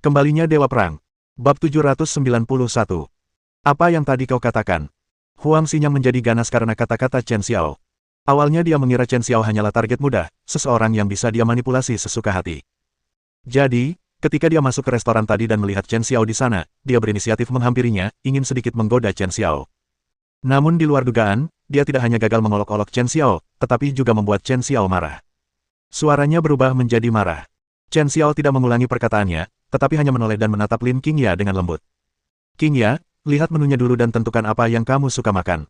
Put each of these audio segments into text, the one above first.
Kembalinya Dewa Perang. Bab 791. Apa yang tadi kau katakan? Huang Xinyang menjadi ganas karena kata-kata Chen Xiao. Awalnya dia mengira Chen Xiao hanyalah target mudah, seseorang yang bisa dia manipulasi sesuka hati. Jadi, ketika dia masuk ke restoran tadi dan melihat Chen Xiao di sana, dia berinisiatif menghampirinya, ingin sedikit menggoda Chen Xiao. Namun di luar dugaan, dia tidak hanya gagal mengolok-olok Chen Xiao, tetapi juga membuat Chen Xiao marah. Suaranya berubah menjadi marah. Chen Xiao tidak mengulangi perkataannya, tetapi hanya menoleh dan menatap Lin Qingya dengan lembut. "Qingya, lihat menunya dulu dan tentukan apa yang kamu suka makan.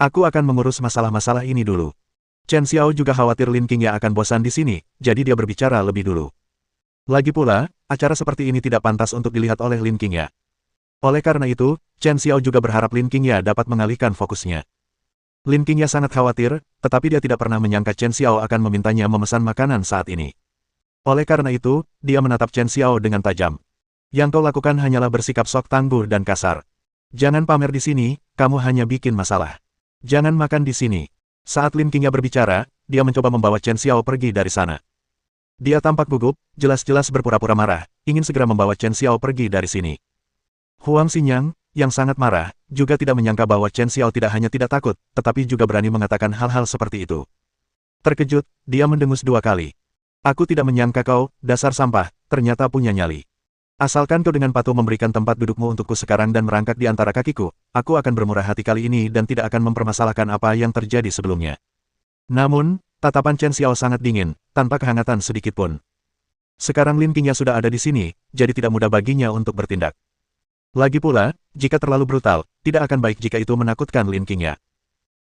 Aku akan mengurus masalah-masalah ini dulu." Chen Xiao juga khawatir Lin Qingya akan bosan di sini, jadi dia berbicara lebih dulu. Lagi pula, acara seperti ini tidak pantas untuk dilihat oleh Lin Qingya. Oleh karena itu, Chen Xiao juga berharap Lin Qingya dapat mengalihkan fokusnya. Lin Qingya sangat khawatir, tetapi dia tidak pernah menyangka Chen Xiao akan memintanya memesan makanan saat ini. Oleh karena itu, dia menatap Chen Xiao dengan tajam. "Yang kau lakukan hanyalah bersikap sok tangguh dan kasar. Jangan pamer di sini, kamu hanya bikin masalah. Jangan makan di sini." Saat Lin Qingya berbicara, dia mencoba membawa Chen Xiao pergi dari sana. Dia tampak gugup, jelas-jelas berpura-pura marah, ingin segera membawa Chen Xiao pergi dari sini. Huang Xinyang, yang sangat marah, juga tidak menyangka bahwa Chen Xiao tidak hanya tidak takut, tetapi juga berani mengatakan hal-hal seperti itu. Terkejut, dia mendengus 2 kali. "Aku tidak menyangka kau, dasar sampah, ternyata punya nyali. Asalkan kau dengan patuh memberikan tempat dudukmu untukku sekarang dan merangkak di antara kakiku, aku akan bermurah hati kali ini dan tidak akan mempermasalahkan apa yang terjadi sebelumnya." Namun, tatapan Chen Xiao sangat dingin, tanpa kehangatan sedikit pun. Sekarang Lin Qingya sudah ada di sini, jadi tidak mudah baginya untuk bertindak. Lagi pula, jika terlalu brutal, tidak akan baik jika itu menakutkan Lin Qingya.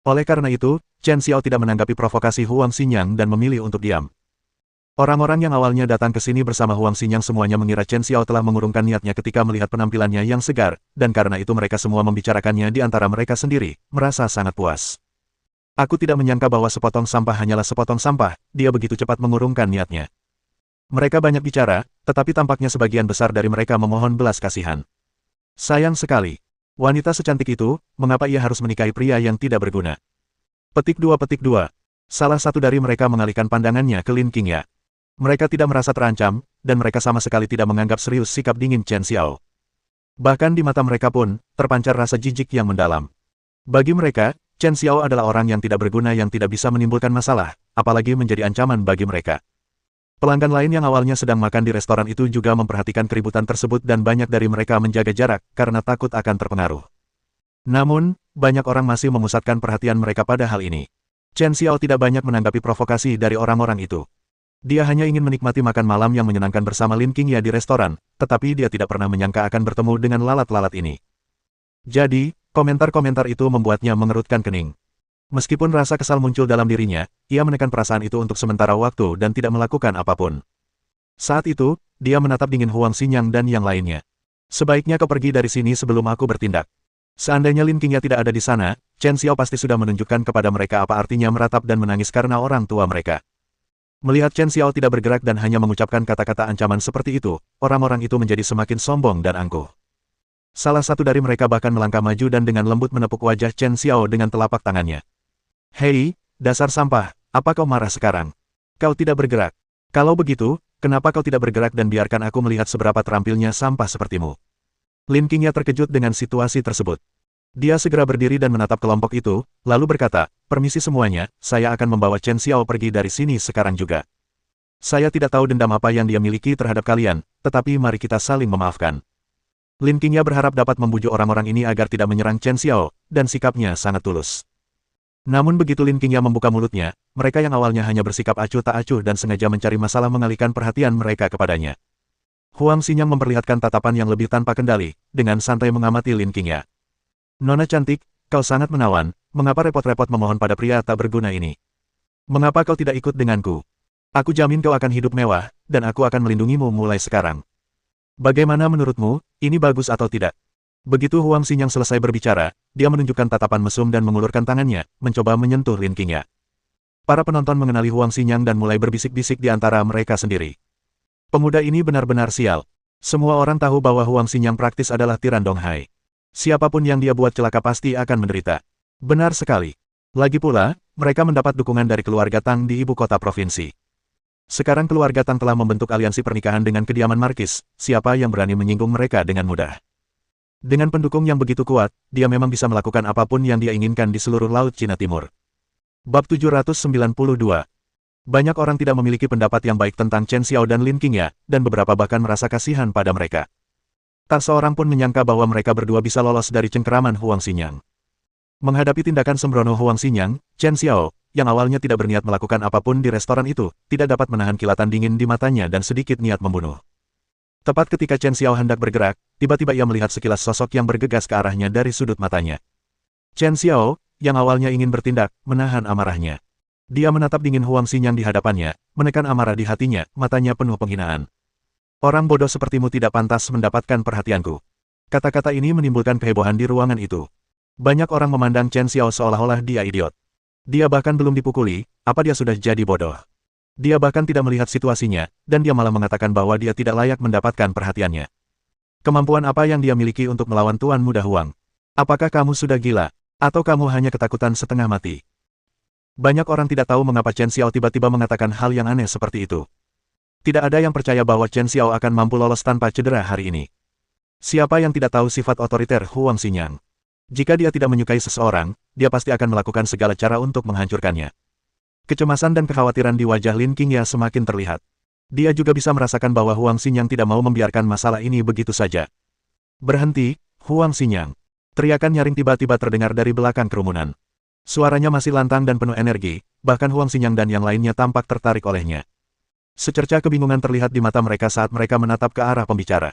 Oleh karena itu, Chen Xiao tidak menanggapi provokasi Huang Xinyang dan memilih untuk diam. Orang-orang yang awalnya datang ke sini bersama Huang Xinyang semuanya mengira Chen Xiao telah mengurungkan niatnya ketika melihat penampilannya yang segar, dan karena itu mereka semua membicarakannya di antara mereka sendiri, merasa sangat puas. "Aku tidak menyangka bahwa sepotong sampah hanyalah sepotong sampah, dia begitu cepat mengurungkan niatnya." Mereka banyak bicara, tetapi tampaknya sebagian besar dari mereka memohon belas kasihan. Sayang sekali. Wanita secantik itu, mengapa ia harus menikahi pria yang tidak berguna? Petik 2. Salah satu dari mereka mengalihkan pandangannya ke Lin Qingya. Mereka tidak merasa terancam, dan mereka sama sekali tidak menganggap serius sikap dingin Chen Xiao. Bahkan di mata mereka pun, terpancar rasa jijik yang mendalam. Bagi mereka, Chen Xiao adalah orang yang tidak berguna yang tidak bisa menimbulkan masalah, apalagi menjadi ancaman bagi mereka. Pelanggan lain yang awalnya sedang makan di restoran itu juga memperhatikan keributan tersebut dan banyak dari mereka menjaga jarak, karena takut akan terpengaruh. Namun, banyak orang masih memusatkan perhatian mereka pada hal ini. Chen Xiao tidak banyak menanggapi provokasi dari orang-orang itu. Dia hanya ingin menikmati makan malam yang menyenangkan bersama Lin Qingya di restoran, tetapi dia tidak pernah menyangka akan bertemu dengan lalat-lalat ini. Jadi, komentar-komentar itu membuatnya mengerutkan kening. Meskipun rasa kesal muncul dalam dirinya, ia menekan perasaan itu untuk sementara waktu dan tidak melakukan apapun. Saat itu, dia menatap dingin Huang Xinyang dan yang lainnya. "Sebaiknya kau pergi dari sini sebelum aku bertindak." Seandainya Lin Qingya tidak ada di sana, Chen Xiao pasti sudah menunjukkan kepada mereka apa artinya meratap dan menangis karena orang tua mereka. Melihat Chen Xiao tidak bergerak dan hanya mengucapkan kata-kata ancaman seperti itu, orang-orang itu menjadi semakin sombong dan angkuh. Salah satu dari mereka bahkan melangkah maju dan dengan lembut menepuk wajah Chen Xiao dengan telapak tangannya. "Hei, dasar sampah, apa kau marah sekarang? Kau tidak bergerak. Kalau begitu, kenapa kau tidak bergerak dan biarkan aku melihat seberapa terampilnya sampah sepertimu?" Lin Qingya terkejut dengan situasi tersebut. Dia segera berdiri dan menatap kelompok itu, lalu berkata, "Permisi semuanya, saya akan membawa Chen Xiao pergi dari sini sekarang juga. Saya tidak tahu dendam apa yang dia miliki terhadap kalian, tetapi mari kita saling memaafkan." Lin Qingya berharap dapat membujuk orang-orang ini agar tidak menyerang Chen Xiao, dan sikapnya sangat tulus. Namun begitu Lin Qingya membuka mulutnya, mereka yang awalnya hanya bersikap acuh tak acuh dan sengaja mencari masalah mengalihkan perhatian mereka kepadanya. Huang Xinyang memperlihatkan tatapan yang lebih tanpa kendali, dengan santai mengamati Lin Qingya. "Nona cantik, kau sangat menawan, mengapa repot-repot memohon pada pria tak berguna ini? Mengapa kau tidak ikut denganku? Aku jamin kau akan hidup mewah, dan aku akan melindungimu mulai sekarang. Bagaimana menurutmu, ini bagus atau tidak?" Begitu Huang Xinyang selesai berbicara, dia menunjukkan tatapan mesum dan mengulurkan tangannya, mencoba menyentuh Lin Qingya. Para penonton mengenali Huang Xinyang dan mulai berbisik-bisik di antara mereka sendiri. Pemuda ini benar-benar sial. Semua orang tahu bahwa Huang Xinyang praktis adalah tiran Donghai. Siapapun yang dia buat celaka pasti akan menderita. Benar sekali. Lagi pula, mereka mendapat dukungan dari keluarga Tang di ibu kota provinsi. Sekarang keluarga Tang telah membentuk aliansi pernikahan dengan kediaman Markis, siapa yang berani menyinggung mereka dengan mudah. Dengan pendukung yang begitu kuat, dia memang bisa melakukan apapun yang dia inginkan di seluruh Laut Cina Timur. Bab 792. Banyak orang tidak memiliki pendapat yang baik tentang Chen Xiao dan Lin Qingya, dan beberapa bahkan merasa kasihan pada mereka. Tak seorang pun menyangka bahwa mereka berdua bisa lolos dari cengkeraman Huang Xinyang. Menghadapi tindakan sembrono Huang Xinyang, Chen Xiao, yang awalnya tidak berniat melakukan apapun di restoran itu, tidak dapat menahan kilatan dingin di matanya dan sedikit niat membunuh. Tepat ketika Chen Xiao hendak bergerak, tiba-tiba ia melihat sekilas sosok yang bergegas ke arahnya dari sudut matanya. Chen Xiao, yang awalnya ingin bertindak, menahan amarahnya. Dia menatap dingin Huang Xinyang di hadapannya, menekan amarah di hatinya, matanya penuh penghinaan. Orang bodoh sepertimu tidak pantas mendapatkan perhatianku. Kata-kata ini menimbulkan kehebohan di ruangan itu. Banyak orang memandang Chen Xiao seolah-olah dia idiot. Dia bahkan belum dipukuli, apa dia sudah jadi bodoh. Dia bahkan tidak melihat situasinya, dan dia malah mengatakan bahwa dia tidak layak mendapatkan perhatiannya. Kemampuan apa yang dia miliki untuk melawan Tuan Muda Huang? Apakah kamu sudah gila? Atau kamu hanya ketakutan setengah mati? Banyak orang tidak tahu mengapa Chen Xiao tiba-tiba mengatakan hal yang aneh seperti itu. Tidak ada yang percaya bahwa Chen Xiao akan mampu lolos tanpa cedera hari ini. Siapa yang tidak tahu sifat otoriter Huang Xinyang? Jika dia tidak menyukai seseorang, dia pasti akan melakukan segala cara untuk menghancurkannya. Kecemasan dan kekhawatiran di wajah Lin Qingya semakin terlihat. Dia juga bisa merasakan bahwa Huang Xinyang tidak mau membiarkan masalah ini begitu saja. Berhenti, Huang Xinyang. Teriakan nyaring tiba-tiba terdengar dari belakang kerumunan. Suaranya masih lantang dan penuh energi, bahkan Huang Xinyang dan yang lainnya tampak tertarik olehnya. Secerca kebingungan terlihat di mata mereka saat mereka menatap ke arah pembicara.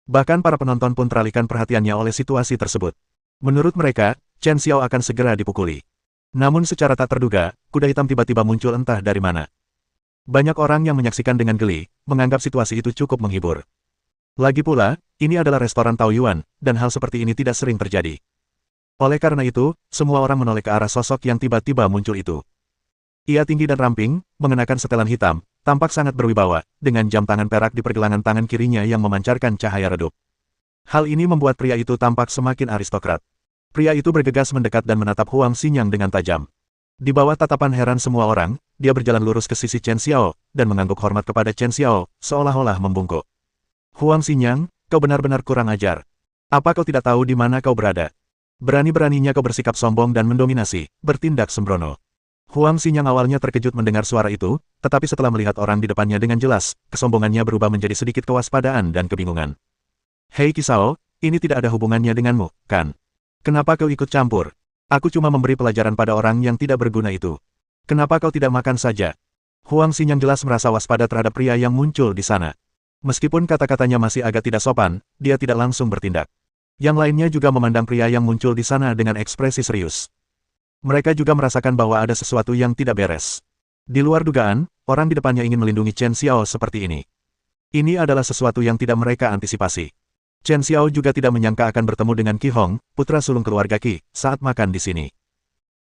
Bahkan para penonton pun teralihkan perhatiannya oleh situasi tersebut. Menurut mereka, Chen Xiao akan segera dipukuli. Namun secara tak terduga, kuda hitam tiba-tiba muncul entah dari mana. Banyak orang yang menyaksikan dengan geli, menganggap situasi itu cukup menghibur. Lagi pula, ini adalah restoran Taoyuan, dan hal seperti ini tidak sering terjadi. Oleh karena itu, semua orang menoleh ke arah sosok yang tiba-tiba muncul itu. Ia tinggi dan ramping, mengenakan setelan hitam, tampak sangat berwibawa, dengan jam tangan perak di pergelangan tangan kirinya yang memancarkan cahaya redup. Hal ini membuat pria itu tampak semakin aristokrat. Pria itu bergegas mendekat dan menatap Huang Xinyang dengan tajam. Di bawah tatapan heran semua orang, dia berjalan lurus ke sisi Chen Xiao, dan mengangguk hormat kepada Chen Xiao, seolah-olah membungkuk. Huang Xinyang, kau benar-benar kurang ajar. Apa kau tidak tahu di mana kau berada? Berani-beraninya kau bersikap sombong dan mendominasi, bertindak sembrono. Huang Xinyang awalnya terkejut mendengar suara itu, tetapi setelah melihat orang di depannya dengan jelas, kesombongannya berubah menjadi sedikit kewaspadaan dan kebingungan. Hei Qisao, ini tidak ada hubungannya denganmu, kan? Kenapa kau ikut campur? Aku cuma memberi pelajaran pada orang yang tidak berguna itu. Kenapa kau tidak makan saja? Huang Xinyang jelas merasa waspada terhadap pria yang muncul di sana. Meskipun kata-katanya masih agak tidak sopan, dia tidak langsung bertindak. Yang lainnya juga memandang pria yang muncul di sana dengan ekspresi serius. Mereka juga merasakan bahwa ada sesuatu yang tidak beres. Di luar dugaan, orang di depannya ingin melindungi Chen Xiao seperti ini. Ini adalah sesuatu yang tidak mereka antisipasi. Chen Xiao juga tidak menyangka akan bertemu dengan Qi Hong, putra sulung keluarga Qi, saat makan di sini.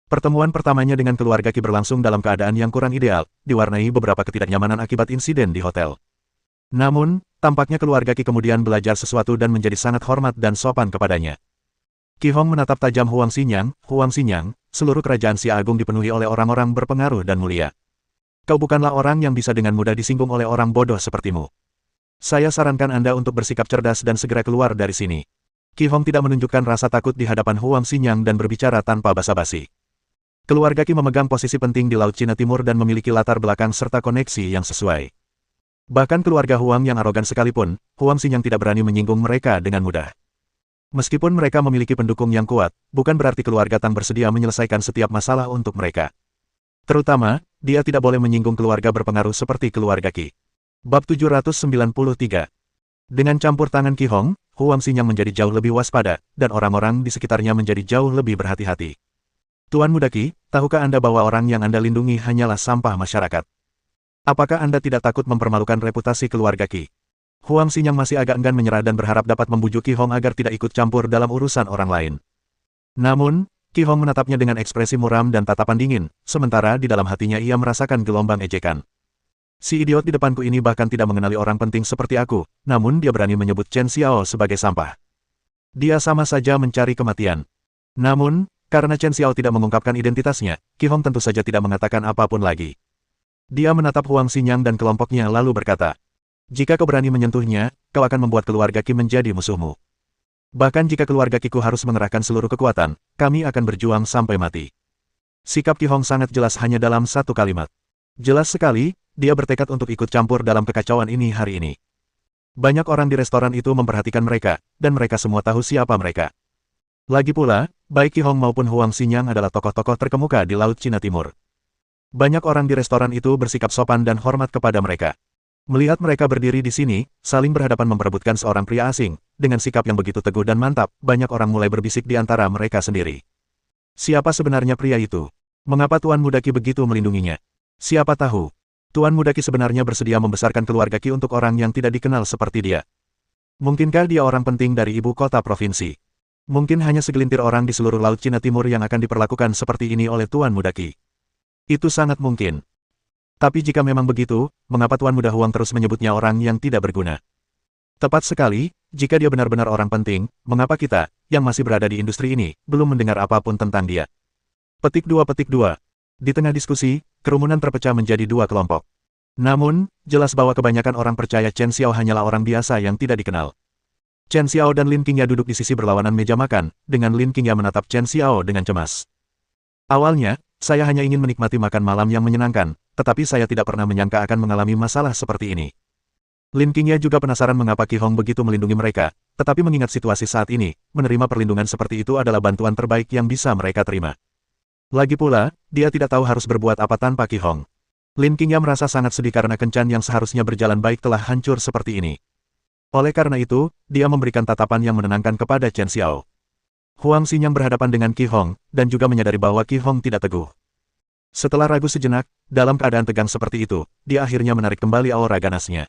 Pertemuan pertamanya dengan keluarga Qi berlangsung dalam keadaan yang kurang ideal, diwarnai beberapa ketidaknyamanan akibat insiden di hotel. Namun, tampaknya keluarga Qi kemudian belajar sesuatu dan menjadi sangat hormat dan sopan kepadanya. Qi Hong menatap tajam Huang Xinyang, seluruh kerajaan Xia Agung dipenuhi oleh orang-orang berpengaruh dan mulia. Kau bukanlah orang yang bisa dengan mudah disinggung oleh orang bodoh sepertimu. Saya sarankan Anda untuk bersikap cerdas dan segera keluar dari sini. Qi Hong tidak menunjukkan rasa takut di hadapan Huang Xinyang dan berbicara tanpa basa-basi. Keluarga Qi memegang posisi penting di Laut Cina Timur dan memiliki latar belakang serta koneksi yang sesuai. Bahkan keluarga Huang yang arogan sekalipun, Huang Xinyang tidak berani menyinggung mereka dengan mudah. Meskipun mereka memiliki pendukung yang kuat, bukan berarti keluarga Tang bersedia menyelesaikan setiap masalah untuk mereka. Terutama, dia tidak boleh menyinggung keluarga berpengaruh seperti keluarga Qi. Bab 793. Dengan campur tangan Qi Hong, Huang Xinyang menjadi jauh lebih waspada, dan orang-orang di sekitarnya menjadi jauh lebih berhati-hati. Tuan Muda Qi, tahukah Anda bahwa orang yang Anda lindungi hanyalah sampah masyarakat? Apakah Anda tidak takut mempermalukan reputasi keluarga Qi? Huang Xinyang masih agak enggan menyerah dan berharap dapat membujuk Qi Hong agar tidak ikut campur dalam urusan orang lain. Namun, Qi Hong menatapnya dengan ekspresi muram dan tatapan dingin, sementara di dalam hatinya ia merasakan gelombang ejekan. Si idiot di depanku ini bahkan tidak mengenali orang penting seperti aku, namun dia berani menyebut Chen Xiao sebagai sampah. Dia sama saja mencari kematian. Namun, karena Chen Xiao tidak mengungkapkan identitasnya, Qi Hong tentu saja tidak mengatakan apapun lagi. Dia menatap Huang Xinyang dan kelompoknya lalu berkata, "Jika kau berani menyentuhnya, kau akan membuat keluarga Qi menjadi musuhmu. Bahkan jika keluarga Qi-ku harus mengerahkan seluruh kekuatan, kami akan berjuang sampai mati." Sikap Qi Hong sangat jelas hanya dalam satu kalimat. Jelas sekali, dia bertekad untuk ikut campur dalam kekacauan ini hari ini. Banyak orang di restoran itu memperhatikan mereka, dan mereka semua tahu siapa mereka. Lagi pula, baik Qi Hong maupun Huang Xinyang adalah tokoh-tokoh terkemuka di Laut Cina Timur. Banyak orang di restoran itu bersikap sopan dan hormat kepada mereka. Melihat mereka berdiri di sini, saling berhadapan memperebutkan seorang pria asing, dengan sikap yang begitu teguh dan mantap, banyak orang mulai berbisik di antara mereka sendiri. Siapa sebenarnya pria itu? Mengapa Tuan Muda Qi begitu melindunginya? Siapa tahu, Tuan Muda Qi sebenarnya bersedia membesarkan keluarga Qi untuk orang yang tidak dikenal seperti dia. Mungkinkah dia orang penting dari ibu kota provinsi? Mungkin hanya segelintir orang di seluruh Laut Cina Timur yang akan diperlakukan seperti ini oleh Tuan Muda Qi. Itu sangat mungkin. Tapi jika memang begitu, mengapa Tuan Muda Huang terus menyebutnya orang yang tidak berguna? Tepat sekali, jika dia benar-benar orang penting, mengapa kita, yang masih berada di industri ini, belum mendengar apapun tentang dia? Petik 2. Di tengah diskusi, kerumunan terpecah menjadi dua kelompok. Namun, jelas bahwa kebanyakan orang percaya Chen Xiao hanyalah orang biasa yang tidak dikenal. Chen Xiao dan Lin Qingya duduk di sisi berlawanan meja makan, dengan Lin Qingya menatap Chen Xiao dengan cemas. Awalnya, saya hanya ingin menikmati makan malam yang menyenangkan, tetapi saya tidak pernah menyangka akan mengalami masalah seperti ini. Lin Qingya juga penasaran mengapa Qi Hong begitu melindungi mereka, tetapi mengingat situasi saat ini, menerima perlindungan seperti itu adalah bantuan terbaik yang bisa mereka terima. Lagi pula, dia tidak tahu harus berbuat apa tanpa Qi Hong. Lin Qingya merasa sangat sedih karena kencan yang seharusnya berjalan baik telah hancur seperti ini. Oleh karena itu, dia memberikan tatapan yang menenangkan kepada Chen Xiao. Huang Xinyang berhadapan dengan Qi Hong, dan juga menyadari bahwa Qi Hong tidak teguh. Setelah ragu sejenak, dalam keadaan tegang seperti itu, dia akhirnya menarik kembali aura ganasnya.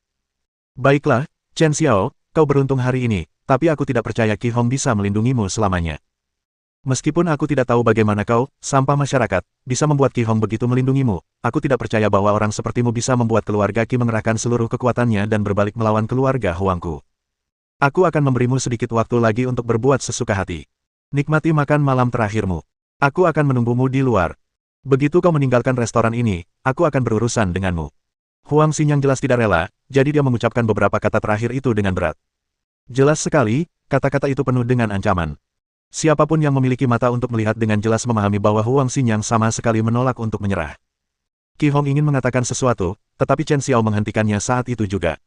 "Baiklah, Chen Xiao, kau beruntung hari ini, tapi aku tidak percaya Qi Hong bisa melindungimu selamanya. Meskipun aku tidak tahu bagaimana kau, sampah masyarakat, bisa membuat Qi Hong begitu melindungimu, aku tidak percaya bahwa orang sepertimu bisa membuat keluarga Qi mengerahkan seluruh kekuatannya dan berbalik melawan keluarga Huangku. Aku akan memberimu sedikit waktu lagi untuk berbuat sesuka hati. Nikmati makan malam terakhirmu. Aku akan menunggumu di luar. Begitu kau meninggalkan restoran ini, aku akan berurusan denganmu." Huang Xinyang jelas tidak rela, jadi dia mengucapkan beberapa kata terakhir itu dengan berat. Jelas sekali, kata-kata itu penuh dengan ancaman. Siapapun yang memiliki mata untuk melihat dengan jelas memahami bahwa Huang Xinyang sama sekali menolak untuk menyerah. Qi Hong ingin mengatakan sesuatu, tetapi Chen Xiao menghentikannya saat itu juga.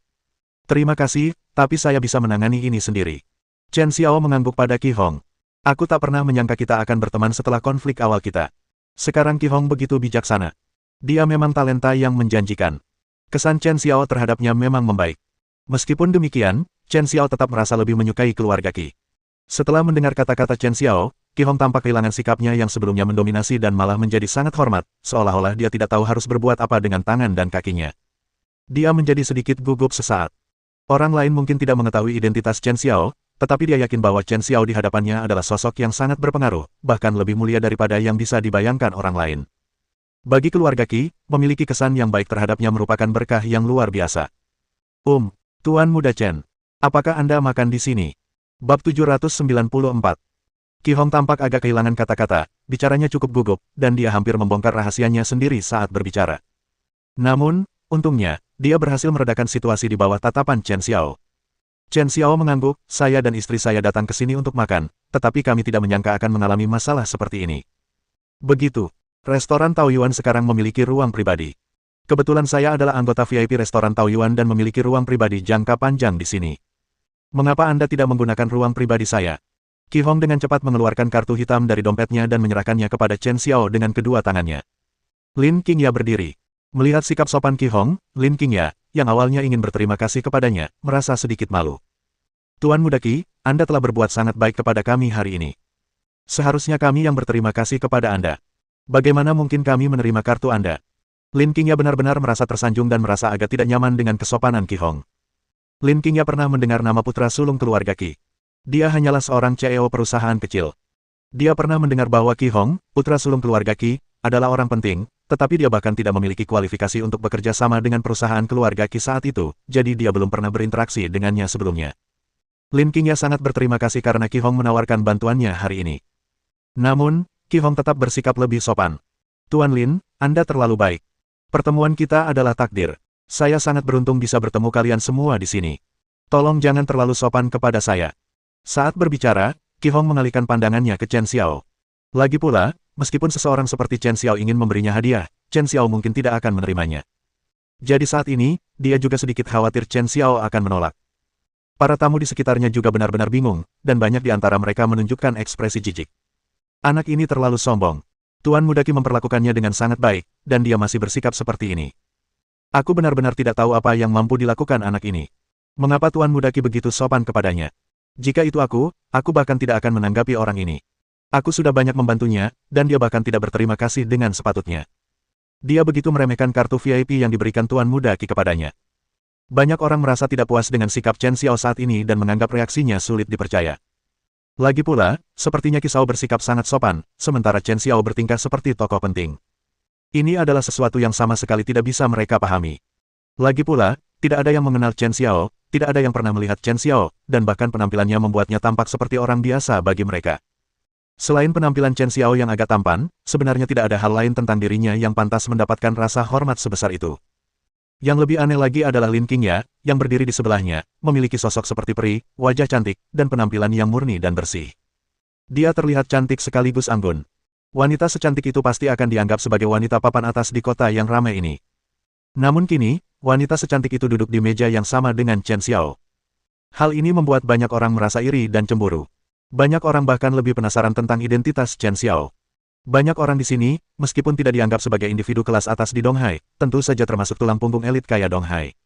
"Terima kasih, tapi saya bisa menangani ini sendiri." Chen Xiao mengangguk pada Qi Hong. "Aku tak pernah menyangka kita akan berteman setelah konflik awal kita. Sekarang Qi Hong begitu bijaksana. Dia memang talenta yang menjanjikan." Kesan Chen Xiao terhadapnya memang membaik. Meskipun demikian, Chen Xiao tetap merasa lebih menyukai keluarga Qi. Setelah mendengar kata-kata Chen Xiao, Qi Hong tampak kehilangan sikapnya yang sebelumnya mendominasi dan malah menjadi sangat hormat, seolah-olah dia tidak tahu harus berbuat apa dengan tangan dan kakinya. Dia menjadi sedikit gugup sesaat. Orang lain mungkin tidak mengetahui identitas Chen Xiao, tetapi dia yakin bahwa Chen Xiao di hadapannya adalah sosok yang sangat berpengaruh, bahkan lebih mulia daripada yang bisa dibayangkan orang lain. Bagi keluarga Qi, memiliki kesan yang baik terhadapnya merupakan berkah yang luar biasa. Tuan Muda Chen, apakah Anda makan di sini?" Bab 794. Qi Hong tampak agak kehilangan kata-kata, bicaranya cukup gugup, dan dia hampir membongkar rahasianya sendiri saat berbicara. Namun, untungnya, dia berhasil meredakan situasi di bawah tatapan Chen Xiao. Chen Xiao mengangguk, "Saya dan istri saya datang ke sini untuk makan, tetapi kami tidak menyangka akan mengalami masalah seperti ini." "Begitu. Restoran Taoyuan sekarang memiliki ruang pribadi. Kebetulan saya adalah anggota VIP restoran Taoyuan dan memiliki ruang pribadi jangka panjang di sini. Mengapa Anda tidak menggunakan ruang pribadi saya?" Qi Hong dengan cepat mengeluarkan kartu hitam dari dompetnya dan menyerahkannya kepada Chen Xiao dengan kedua tangannya. Lin Qingya berdiri. Melihat sikap sopan Qi Hong, Lin Qingya, yang awalnya ingin berterima kasih kepadanya, merasa sedikit malu. "Tuan Muda Qi, Anda telah berbuat sangat baik kepada kami hari ini. Seharusnya kami yang berterima kasih kepada Anda. Bagaimana mungkin kami menerima kartu Anda?" Lin Qingya benar-benar merasa tersanjung dan merasa agak tidak nyaman dengan kesopanan Qi Hong. Lin Qingya pernah mendengar nama putra sulung keluarga Qi. Dia hanyalah seorang CEO perusahaan kecil. Dia pernah mendengar bahwa Qi Hong, putra sulung keluarga Qi, adalah orang penting, tetapi dia bahkan tidak memiliki kualifikasi untuk bekerja sama dengan perusahaan keluarga Qi saat itu, jadi dia belum pernah berinteraksi dengannya sebelumnya. Lin Qingya sangat berterima kasih karena Qi Hong menawarkan bantuannya hari ini. Namun, Qi Hong tetap bersikap lebih sopan. "Tuan Lin, Anda terlalu baik. Pertemuan kita adalah takdir. Saya sangat beruntung bisa bertemu kalian semua di sini. Tolong jangan terlalu sopan kepada saya. Saat berbicara, Qi Hong mengalihkan pandangannya ke Chen Xiao. Lagi pula, meskipun seseorang seperti Chen Xiao ingin memberinya hadiah, Chen Xiao mungkin tidak akan menerimanya. Jadi saat ini, dia juga sedikit khawatir Chen Xiao akan menolak. Para tamu di sekitarnya juga benar-benar bingung, dan banyak di antara mereka menunjukkan ekspresi jijik. Anak ini terlalu sombong. Tuan Muda Qi memperlakukannya dengan sangat baik, dan dia masih bersikap seperti ini. Aku benar-benar tidak tahu apa yang mampu dilakukan anak ini. Mengapa Tuan Muda Qi begitu sopan kepadanya? Jika itu aku bahkan tidak akan menanggapi orang ini. Aku sudah banyak membantunya, dan dia bahkan tidak berterima kasih dengan sepatutnya. Dia begitu meremehkan kartu VIP yang diberikan Tuan Muda Qi kepadanya. Banyak orang merasa tidak puas dengan sikap Chen Xiao saat ini dan menganggap reaksinya sulit dipercaya. Lagi pula, sepertinya Qi Xiao bersikap sangat sopan, sementara Chen Xiao bertingkah seperti tokoh penting. Ini adalah sesuatu yang sama sekali tidak bisa mereka pahami. Lagi pula, tidak ada yang mengenal Chen Xiao, tidak ada yang pernah melihat Chen Xiao, dan bahkan penampilannya membuatnya tampak seperti orang biasa bagi mereka. Selain penampilan Chen Xiao yang agak tampan, sebenarnya tidak ada hal lain tentang dirinya yang pantas mendapatkan rasa hormat sebesar itu. Yang lebih aneh lagi adalah Lin Qingya, yang berdiri di sebelahnya, memiliki sosok seperti peri, wajah cantik, dan penampilan yang murni dan bersih. Dia terlihat cantik sekaligus anggun. Wanita secantik itu pasti akan dianggap sebagai wanita papan atas di kota yang ramai ini. Namun kini, wanita secantik itu duduk di meja yang sama dengan Chen Xiao. Hal ini membuat banyak orang merasa iri dan cemburu. Banyak orang bahkan lebih penasaran tentang identitas Chen Xiao. Banyak orang di sini, meskipun tidak dianggap sebagai individu kelas atas di Donghai, tentu saja termasuk tulang punggung elit kaya Donghai.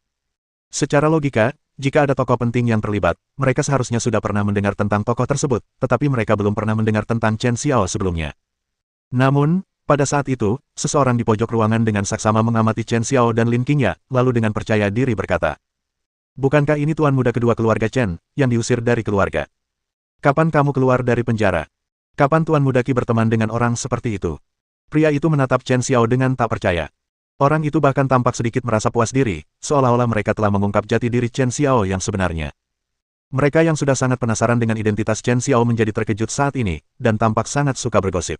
Secara logika, jika ada tokoh penting yang terlibat, mereka seharusnya sudah pernah mendengar tentang tokoh tersebut, tetapi mereka belum pernah mendengar tentang Chen Xiao sebelumnya. Namun, pada saat itu, seseorang di pojok ruangan dengan saksama mengamati Chen Xiao dan Lin Qingya, lalu dengan percaya diri berkata, "Bukankah ini tuan muda kedua keluarga Chen, yang diusir dari keluarga? Kapan kamu keluar dari penjara? Kapan Tuan Muda Qi berteman dengan orang seperti itu?" Pria itu menatap Chen Xiao dengan tak percaya. Orang itu bahkan tampak sedikit merasa puas diri, seolah-olah mereka telah mengungkap jati diri Chen Xiao yang sebenarnya. Mereka yang sudah sangat penasaran dengan identitas Chen Xiao menjadi terkejut saat ini, dan tampak sangat suka bergosip.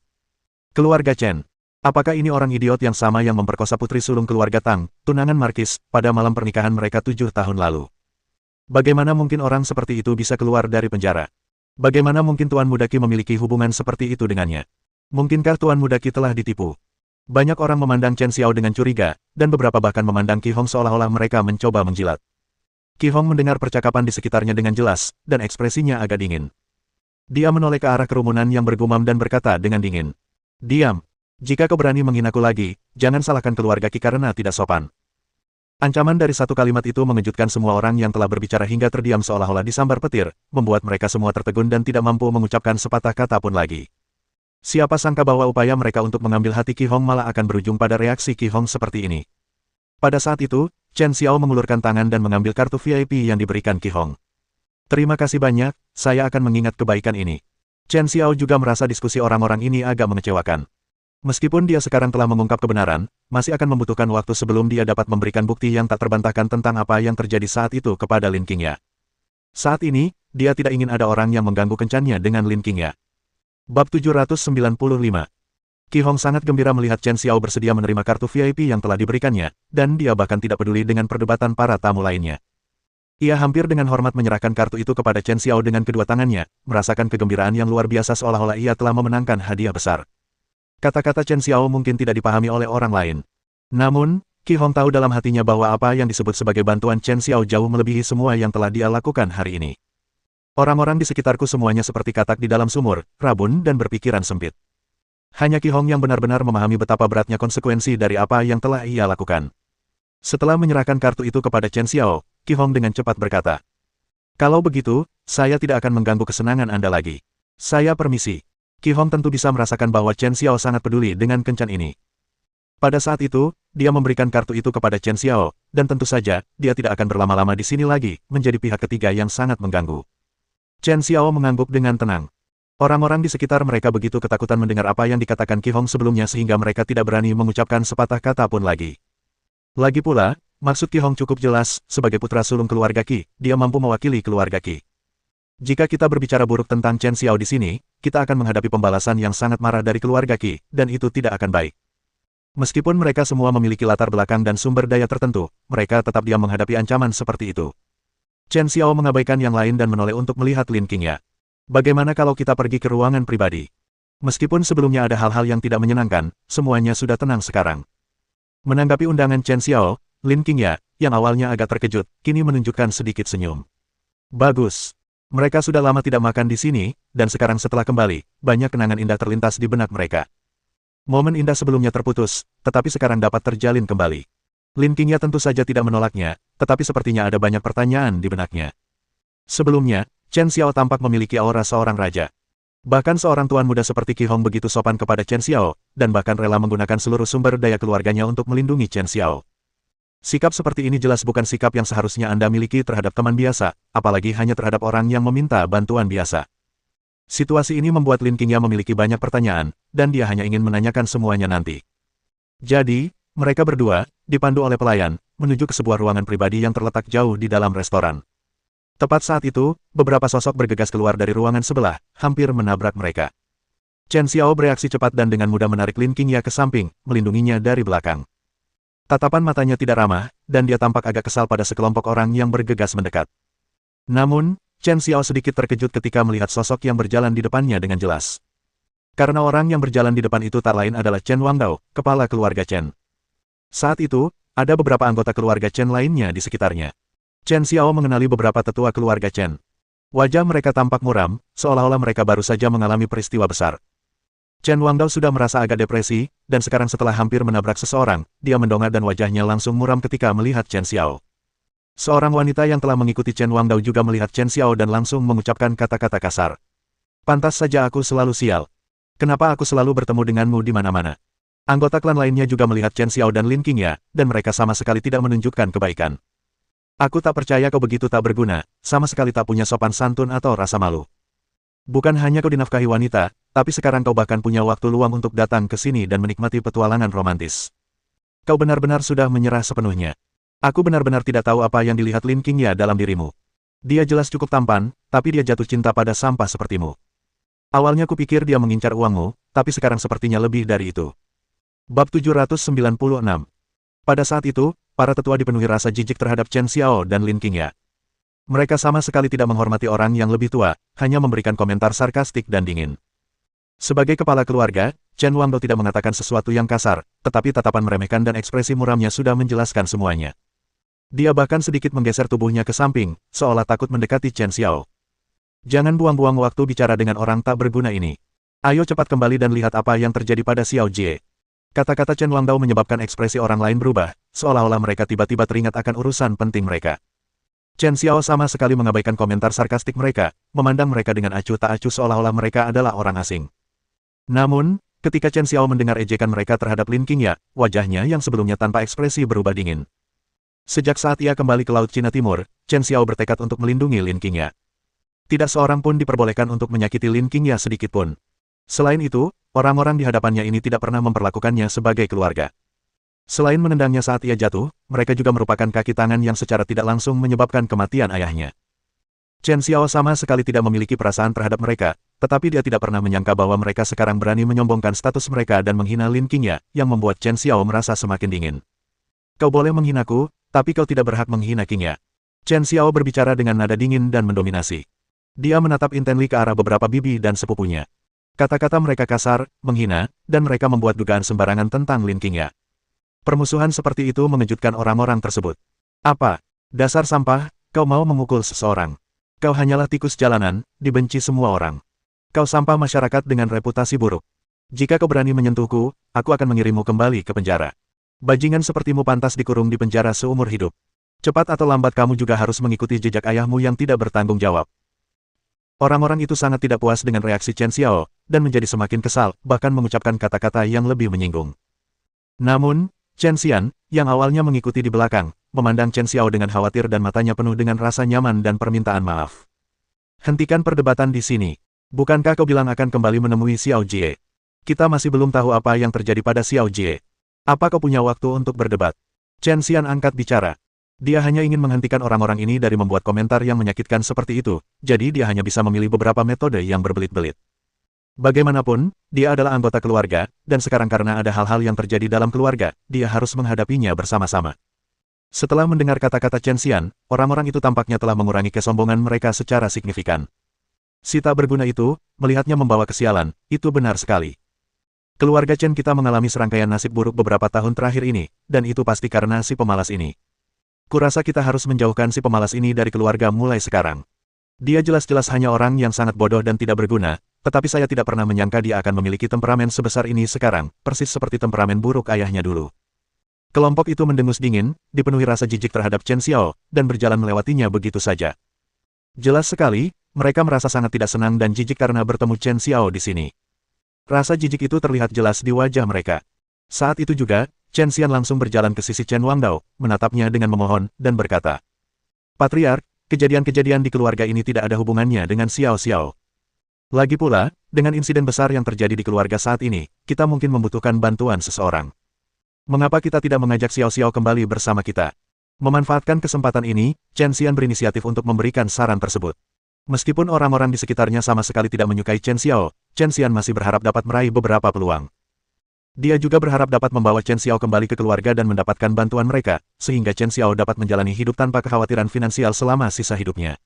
Keluarga Chen. Apakah ini orang idiot yang sama yang memperkosa putri sulung keluarga Tang, tunangan Markis, pada malam pernikahan mereka 7 tahun lalu? Bagaimana mungkin orang seperti itu bisa keluar dari penjara? Bagaimana mungkin Tuan Muda Qi memiliki hubungan seperti itu dengannya? Mungkinkah Tuan Muda Qi telah ditipu? Banyak orang memandang Chen Xiao dengan curiga, dan beberapa bahkan memandang Qi Hong seolah-olah mereka mencoba menjilat. Qi Hong mendengar percakapan di sekitarnya dengan jelas, dan ekspresinya agak dingin. Dia menoleh ke arah kerumunan yang bergumam dan berkata dengan dingin, "Diam. Jika kau berani menghinaku lagi, jangan salahkan keluarga Qi karena tidak sopan." Ancaman dari satu kalimat itu mengejutkan semua orang yang telah berbicara hingga terdiam seolah-olah disambar petir, membuat mereka semua tertegun dan tidak mampu mengucapkan sepatah kata pun lagi. Siapa sangka bahwa upaya mereka untuk mengambil hati Qi Hong malah akan berujung pada reaksi Qi Hong seperti ini. Pada saat itu, Chen Xiao mengulurkan tangan dan mengambil kartu VIP yang diberikan Qi Hong. "Terima kasih banyak, saya akan mengingat kebaikan ini." Chen Xiao juga merasa diskusi orang-orang ini agak mengecewakan. Meskipun dia sekarang telah mengungkap kebenaran, masih akan membutuhkan waktu sebelum dia dapat memberikan bukti yang tak terbantahkan tentang apa yang terjadi saat itu kepada Lin Qingya. Saat ini, dia tidak ingin ada orang yang mengganggu kencannya dengan Lin Qingya. Bab 795. Qi Hong sangat gembira melihat Chen Xiao bersedia menerima kartu VIP yang telah diberikannya, dan dia bahkan tidak peduli dengan perdebatan para tamu lainnya. Ia hampir dengan hormat menyerahkan kartu itu kepada Chen Xiao dengan kedua tangannya, merasakan kegembiraan yang luar biasa seolah-olah ia telah memenangkan hadiah besar. Kata-kata Chen Xiao mungkin tidak dipahami oleh orang lain. Namun, Qi Hong tahu dalam hatinya bahwa apa yang disebut sebagai bantuan Chen Xiao jauh melebihi semua yang telah dia lakukan hari ini. Orang-orang di sekitarku semuanya seperti katak di dalam sumur, rabun dan berpikiran sempit. Hanya Qi Hong yang benar-benar memahami betapa beratnya konsekuensi dari apa yang telah ia lakukan. Setelah menyerahkan kartu itu kepada Chen Xiao, Qi Hong dengan cepat berkata, "Kalau begitu, saya tidak akan mengganggu kesenangan Anda lagi. Saya permisi." Qi Hong tentu bisa merasakan bahwa Chen Xiao sangat peduli dengan kencan ini. Pada saat itu, dia memberikan kartu itu kepada Chen Xiao, dan tentu saja, dia tidak akan berlama-lama di sini lagi, menjadi pihak ketiga yang sangat mengganggu. Chen Xiao mengangguk dengan tenang. Orang-orang di sekitar mereka begitu ketakutan mendengar apa yang dikatakan Qi Hong sebelumnya sehingga mereka tidak berani mengucapkan sepatah kata pun lagi. Lagi pula, maksud Qi Hong cukup jelas, sebagai putra sulung keluarga Qi, dia mampu mewakili keluarga Qi. Jika kita berbicara buruk tentang Chen Xiao di sini, kita akan menghadapi pembalasan yang sangat marah dari keluarga Qi, dan itu tidak akan baik. Meskipun mereka semua memiliki latar belakang dan sumber daya tertentu, mereka tetap diam menghadapi ancaman seperti itu. Chen Xiao mengabaikan yang lain dan menoleh untuk melihat Lin Qingya. Bagaimana kalau kita pergi ke ruangan pribadi? Meskipun sebelumnya ada hal-hal yang tidak menyenangkan, semuanya sudah tenang sekarang. Menanggapi undangan Chen Xiao, Lin Qingya, yang awalnya agak terkejut, kini menunjukkan sedikit senyum. Bagus. Mereka sudah lama tidak makan di sini, dan sekarang setelah kembali, banyak kenangan indah terlintas di benak mereka. Momen indah sebelumnya terputus, tetapi sekarang dapat terjalin kembali. Lin Qingya tentu saja tidak menolaknya, tetapi sepertinya ada banyak pertanyaan di benaknya. Sebelumnya, Chen Xiao tampak memiliki aura seorang raja. Bahkan seorang tuan muda seperti Qi Hong begitu sopan kepada Chen Xiao, dan bahkan rela menggunakan seluruh sumber daya keluarganya untuk melindungi Chen Xiao. Sikap seperti ini jelas bukan sikap yang seharusnya Anda miliki terhadap teman biasa, apalagi hanya terhadap orang yang meminta bantuan biasa. Situasi ini membuat Lin Qingya memiliki banyak pertanyaan, dan dia hanya ingin menanyakan semuanya nanti. Jadi, mereka berdua, dipandu oleh pelayan, menuju ke sebuah ruangan pribadi yang terletak jauh di dalam restoran. Tepat saat itu, beberapa sosok bergegas keluar dari ruangan sebelah, hampir menabrak mereka. Chen Xiao bereaksi cepat dan dengan mudah menarik Lin Qingya ke samping, melindunginya dari belakang. Tatapan matanya tidak ramah, dan dia tampak agak kesal pada sekelompok orang yang bergegas mendekat. Namun, Chen Xiao sedikit terkejut ketika melihat sosok yang berjalan di depannya dengan jelas. Karena orang yang berjalan di depan itu tak lain adalah Chen Wangdao, kepala keluarga Chen. Saat itu, ada beberapa anggota keluarga Chen lainnya di sekitarnya. Chen Xiao mengenali beberapa tetua keluarga Chen. Wajah mereka tampak muram, seolah-olah mereka baru saja mengalami peristiwa besar. Chen Wangdao sudah merasa agak depresi, dan sekarang setelah hampir menabrak seseorang, dia mendongak dan wajahnya langsung muram ketika melihat Chen Xiao. Seorang wanita yang telah mengikuti Chen Wangdao juga melihat Chen Xiao dan langsung mengucapkan kata-kata kasar. Pantas saja aku selalu sial. Kenapa aku selalu bertemu denganmu di mana-mana? Anggota klan lainnya juga melihat Chen Xiao dan Lin Qingya, dan mereka sama sekali tidak menunjukkan kebaikan. Aku tak percaya kau begitu tak berguna, sama sekali tak punya sopan santun atau rasa malu. Bukan hanya kau dinafkahi wanita, tapi sekarang kau bahkan punya waktu luang untuk datang ke sini dan menikmati petualangan romantis. Kau benar-benar sudah menyerah sepenuhnya. Aku benar-benar tidak tahu apa yang dilihat Lin Qingya dalam dirimu. Dia jelas cukup tampan, tapi dia jatuh cinta pada sampah sepertimu. Awalnya kupikir dia mengincar uangmu, tapi sekarang sepertinya lebih dari itu. Bab 796. Pada saat itu, para tetua dipenuhi rasa jijik terhadap Chen Xiao dan Lin Qingya. Mereka sama sekali tidak menghormati orang yang lebih tua, hanya memberikan komentar sarkastik dan dingin. Sebagai kepala keluarga, Chen Wangdao tidak mengatakan sesuatu yang kasar, tetapi tatapan meremehkan dan ekspresi muramnya sudah menjelaskan semuanya. Dia bahkan sedikit menggeser tubuhnya ke samping, seolah takut mendekati Chen Xiao. Jangan buang-buang waktu bicara dengan orang tak berguna ini. Ayo cepat kembali dan lihat apa yang terjadi pada Xiao Jie. Kata-kata Chen Wangdao menyebabkan ekspresi orang lain berubah, seolah-olah mereka tiba-tiba teringat akan urusan penting mereka. Chen Xiao sama sekali mengabaikan komentar sarkastik mereka, memandang mereka dengan acuh tak acuh seolah-olah mereka adalah orang asing. Namun, ketika Chen Xiao mendengar ejekan mereka terhadap Lin Qingya, wajahnya yang sebelumnya tanpa ekspresi berubah dingin. Sejak saat ia kembali ke Laut Cina Timur, Chen Xiao bertekad untuk melindungi Lin Qingya. Tidak seorang pun diperbolehkan untuk menyakiti Lin Qingya sedikitpun. Selain itu, orang-orang di hadapannya ini tidak pernah memperlakukannya sebagai keluarga. Selain menendangnya saat ia jatuh, mereka juga merupakan kaki tangan yang secara tidak langsung menyebabkan kematian ayahnya. Chen Xiao sama sekali tidak memiliki perasaan terhadap mereka, tetapi dia tidak pernah menyangka bahwa mereka sekarang berani menyombongkan status mereka dan menghina Lin Qingya, yang membuat Chen Xiao merasa semakin dingin. Kau boleh menghinaku, tapi kau tidak berhak menghina Qingya. Chen Xiao berbicara dengan nada dingin dan mendominasi. Dia menatap intensely ke arah beberapa bibi dan sepupunya. Kata-kata mereka kasar, menghina, dan mereka membuat dugaan sembarangan tentang Lin Qingya. Permusuhan seperti itu mengejutkan orang-orang tersebut. Apa? Dasar sampah, kau mau memukul seseorang. Kau hanyalah tikus jalanan, dibenci semua orang. Kau sampah masyarakat dengan reputasi buruk. Jika kau berani menyentuhku, aku akan mengirimmu kembali ke penjara. Bajingan sepertimu pantas dikurung di penjara seumur hidup. Cepat atau lambat kamu juga harus mengikuti jejak ayahmu yang tidak bertanggung jawab. Orang-orang itu sangat tidak puas dengan reaksi Chen Xiao, dan menjadi semakin kesal, bahkan mengucapkan kata-kata yang lebih menyinggung. Namun, Chen Xian, yang awalnya mengikuti di belakang, memandang Chen Xiao dengan khawatir dan matanya penuh dengan rasa nyaman dan permintaan maaf. Hentikan perdebatan di sini. Bukankah kau bilang akan kembali menemui Xiao Jie? Kita masih belum tahu apa yang terjadi pada Xiao Jie. Apa kau punya waktu untuk berdebat? Chen Xian angkat bicara. Dia hanya ingin menghentikan orang-orang ini dari membuat komentar yang menyakitkan seperti itu, jadi dia hanya bisa memilih beberapa metode yang berbelit-belit. Bagaimanapun, dia adalah anggota keluarga, dan sekarang karena ada hal-hal yang terjadi dalam keluarga, dia harus menghadapinya bersama-sama. Setelah mendengar kata-kata Chen Xian, orang-orang itu tampaknya telah mengurangi kesombongan mereka secara signifikan. Si tak berguna itu, melihatnya membawa kesialan, itu benar sekali. Keluarga Chen kita mengalami serangkaian nasib buruk beberapa tahun terakhir ini, dan itu pasti karena si pemalas ini. Kurasa kita harus menjauhkan si pemalas ini dari keluarga mulai sekarang. Dia jelas-jelas hanya orang yang sangat bodoh dan tidak berguna, tetapi saya tidak pernah menyangka dia akan memiliki temperamen sebesar ini sekarang, persis seperti temperamen buruk ayahnya dulu. Kelompok itu mendengus dingin, dipenuhi rasa jijik terhadap Chen Xiao, dan berjalan melewatinya begitu saja. Jelas sekali, mereka merasa sangat tidak senang dan jijik karena bertemu Chen Xiao di sini. Rasa jijik itu terlihat jelas di wajah mereka. Saat itu juga, Chen Xian langsung berjalan ke sisi Chen Wangdao, menatapnya dengan memohon, dan berkata, "Patriark, kejadian-kejadian di keluarga ini tidak ada hubungannya dengan Xiao Xiao. Lagi pula, dengan insiden besar yang terjadi di keluarga saat ini, kita mungkin membutuhkan bantuan seseorang. Mengapa kita tidak mengajak Xiao Xiao kembali bersama kita?" Memanfaatkan kesempatan ini, Chen Xian berinisiatif untuk memberikan saran tersebut. Meskipun orang-orang di sekitarnya sama sekali tidak menyukai Chen Xiao, Chen Xian masih berharap dapat meraih beberapa peluang. Dia juga berharap dapat membawa Chen Xiao kembali ke keluarga dan mendapatkan bantuan mereka, sehingga Chen Xiao dapat menjalani hidup tanpa kekhawatiran finansial selama sisa hidupnya.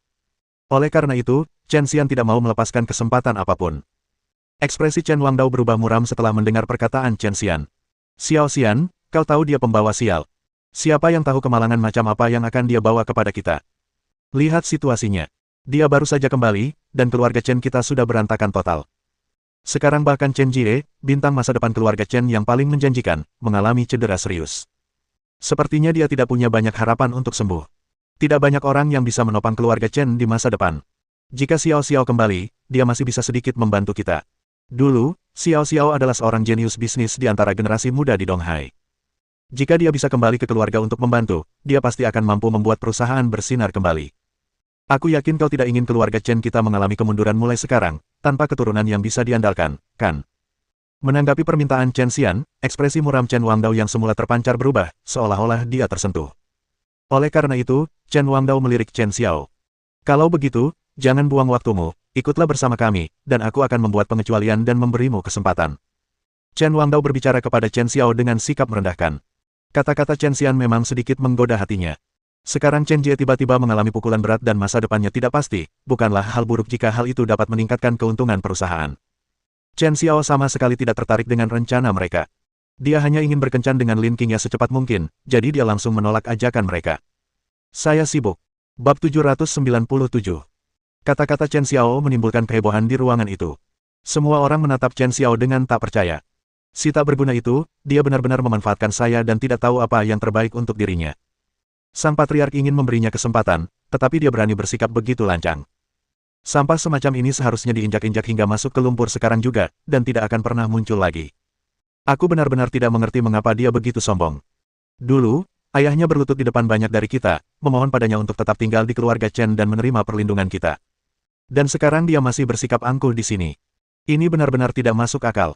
Oleh karena itu, Chen Xian tidak mau melepaskan kesempatan apapun. Ekspresi Chen Wangdao berubah muram setelah mendengar perkataan Chen Xian. "Xiao Xian, kau tahu dia pembawa sial. Siapa yang tahu kemalangan macam apa yang akan dia bawa kepada kita? Lihat situasinya. Dia baru saja kembali, dan keluarga Chen kita sudah berantakan total. Sekarang bahkan Chen Jie, bintang masa depan keluarga Chen yang paling menjanjikan, mengalami cedera serius. Sepertinya dia tidak punya banyak harapan untuk sembuh. Tidak banyak orang yang bisa menopang keluarga Chen di masa depan. Jika Xiao Xiao kembali, dia masih bisa sedikit membantu kita. Dulu, Xiao Xiao adalah seorang jenius bisnis di antara generasi muda di Donghai. Jika dia bisa kembali ke keluarga untuk membantu, dia pasti akan mampu membuat perusahaan bersinar kembali. Aku yakin kau tidak ingin keluarga Chen kita mengalami kemunduran mulai sekarang, tanpa keturunan yang bisa diandalkan, kan?" Menanggapi permintaan Chen Xian, ekspresi muram Chen Wangdao yang semula terpancar berubah, seolah-olah dia tersentuh. Oleh karena itu, Chen Wangdao melirik Chen Xiao. "Kalau begitu, jangan buang waktumu, ikutlah bersama kami, dan aku akan membuat pengecualian dan memberimu kesempatan." Chen Wangdao berbicara kepada Chen Xiao dengan sikap merendahkan. Kata-kata Chen Xian memang sedikit menggoda hatinya. Sekarang Chen Jie tiba-tiba mengalami pukulan berat dan masa depannya tidak pasti, bukanlah hal buruk jika hal itu dapat meningkatkan keuntungan perusahaan. Chen Xiao sama sekali tidak tertarik dengan rencana mereka. Dia hanya ingin berkencan dengan Lin Qingya secepat mungkin, jadi dia langsung menolak ajakan mereka. "Saya sibuk." Bab 797. Kata-kata Chen Xiao menimbulkan kehebohan di ruangan itu. Semua orang menatap Chen Xiao dengan tak percaya. Si tak berguna itu, dia benar-benar memanfaatkan saya dan tidak tahu apa yang terbaik untuk dirinya. Sang patriark ingin memberinya kesempatan, tetapi dia berani bersikap begitu lancang. Sampah semacam ini seharusnya diinjak-injak hingga masuk ke lumpur sekarang juga, dan tidak akan pernah muncul lagi. Aku benar-benar tidak mengerti mengapa dia begitu sombong. Dulu, ayahnya berlutut di depan banyak dari kita, memohon padanya untuk tetap tinggal di keluarga Chen dan menerima perlindungan kita. Dan sekarang dia masih bersikap angkuh di sini. Ini benar-benar tidak masuk akal.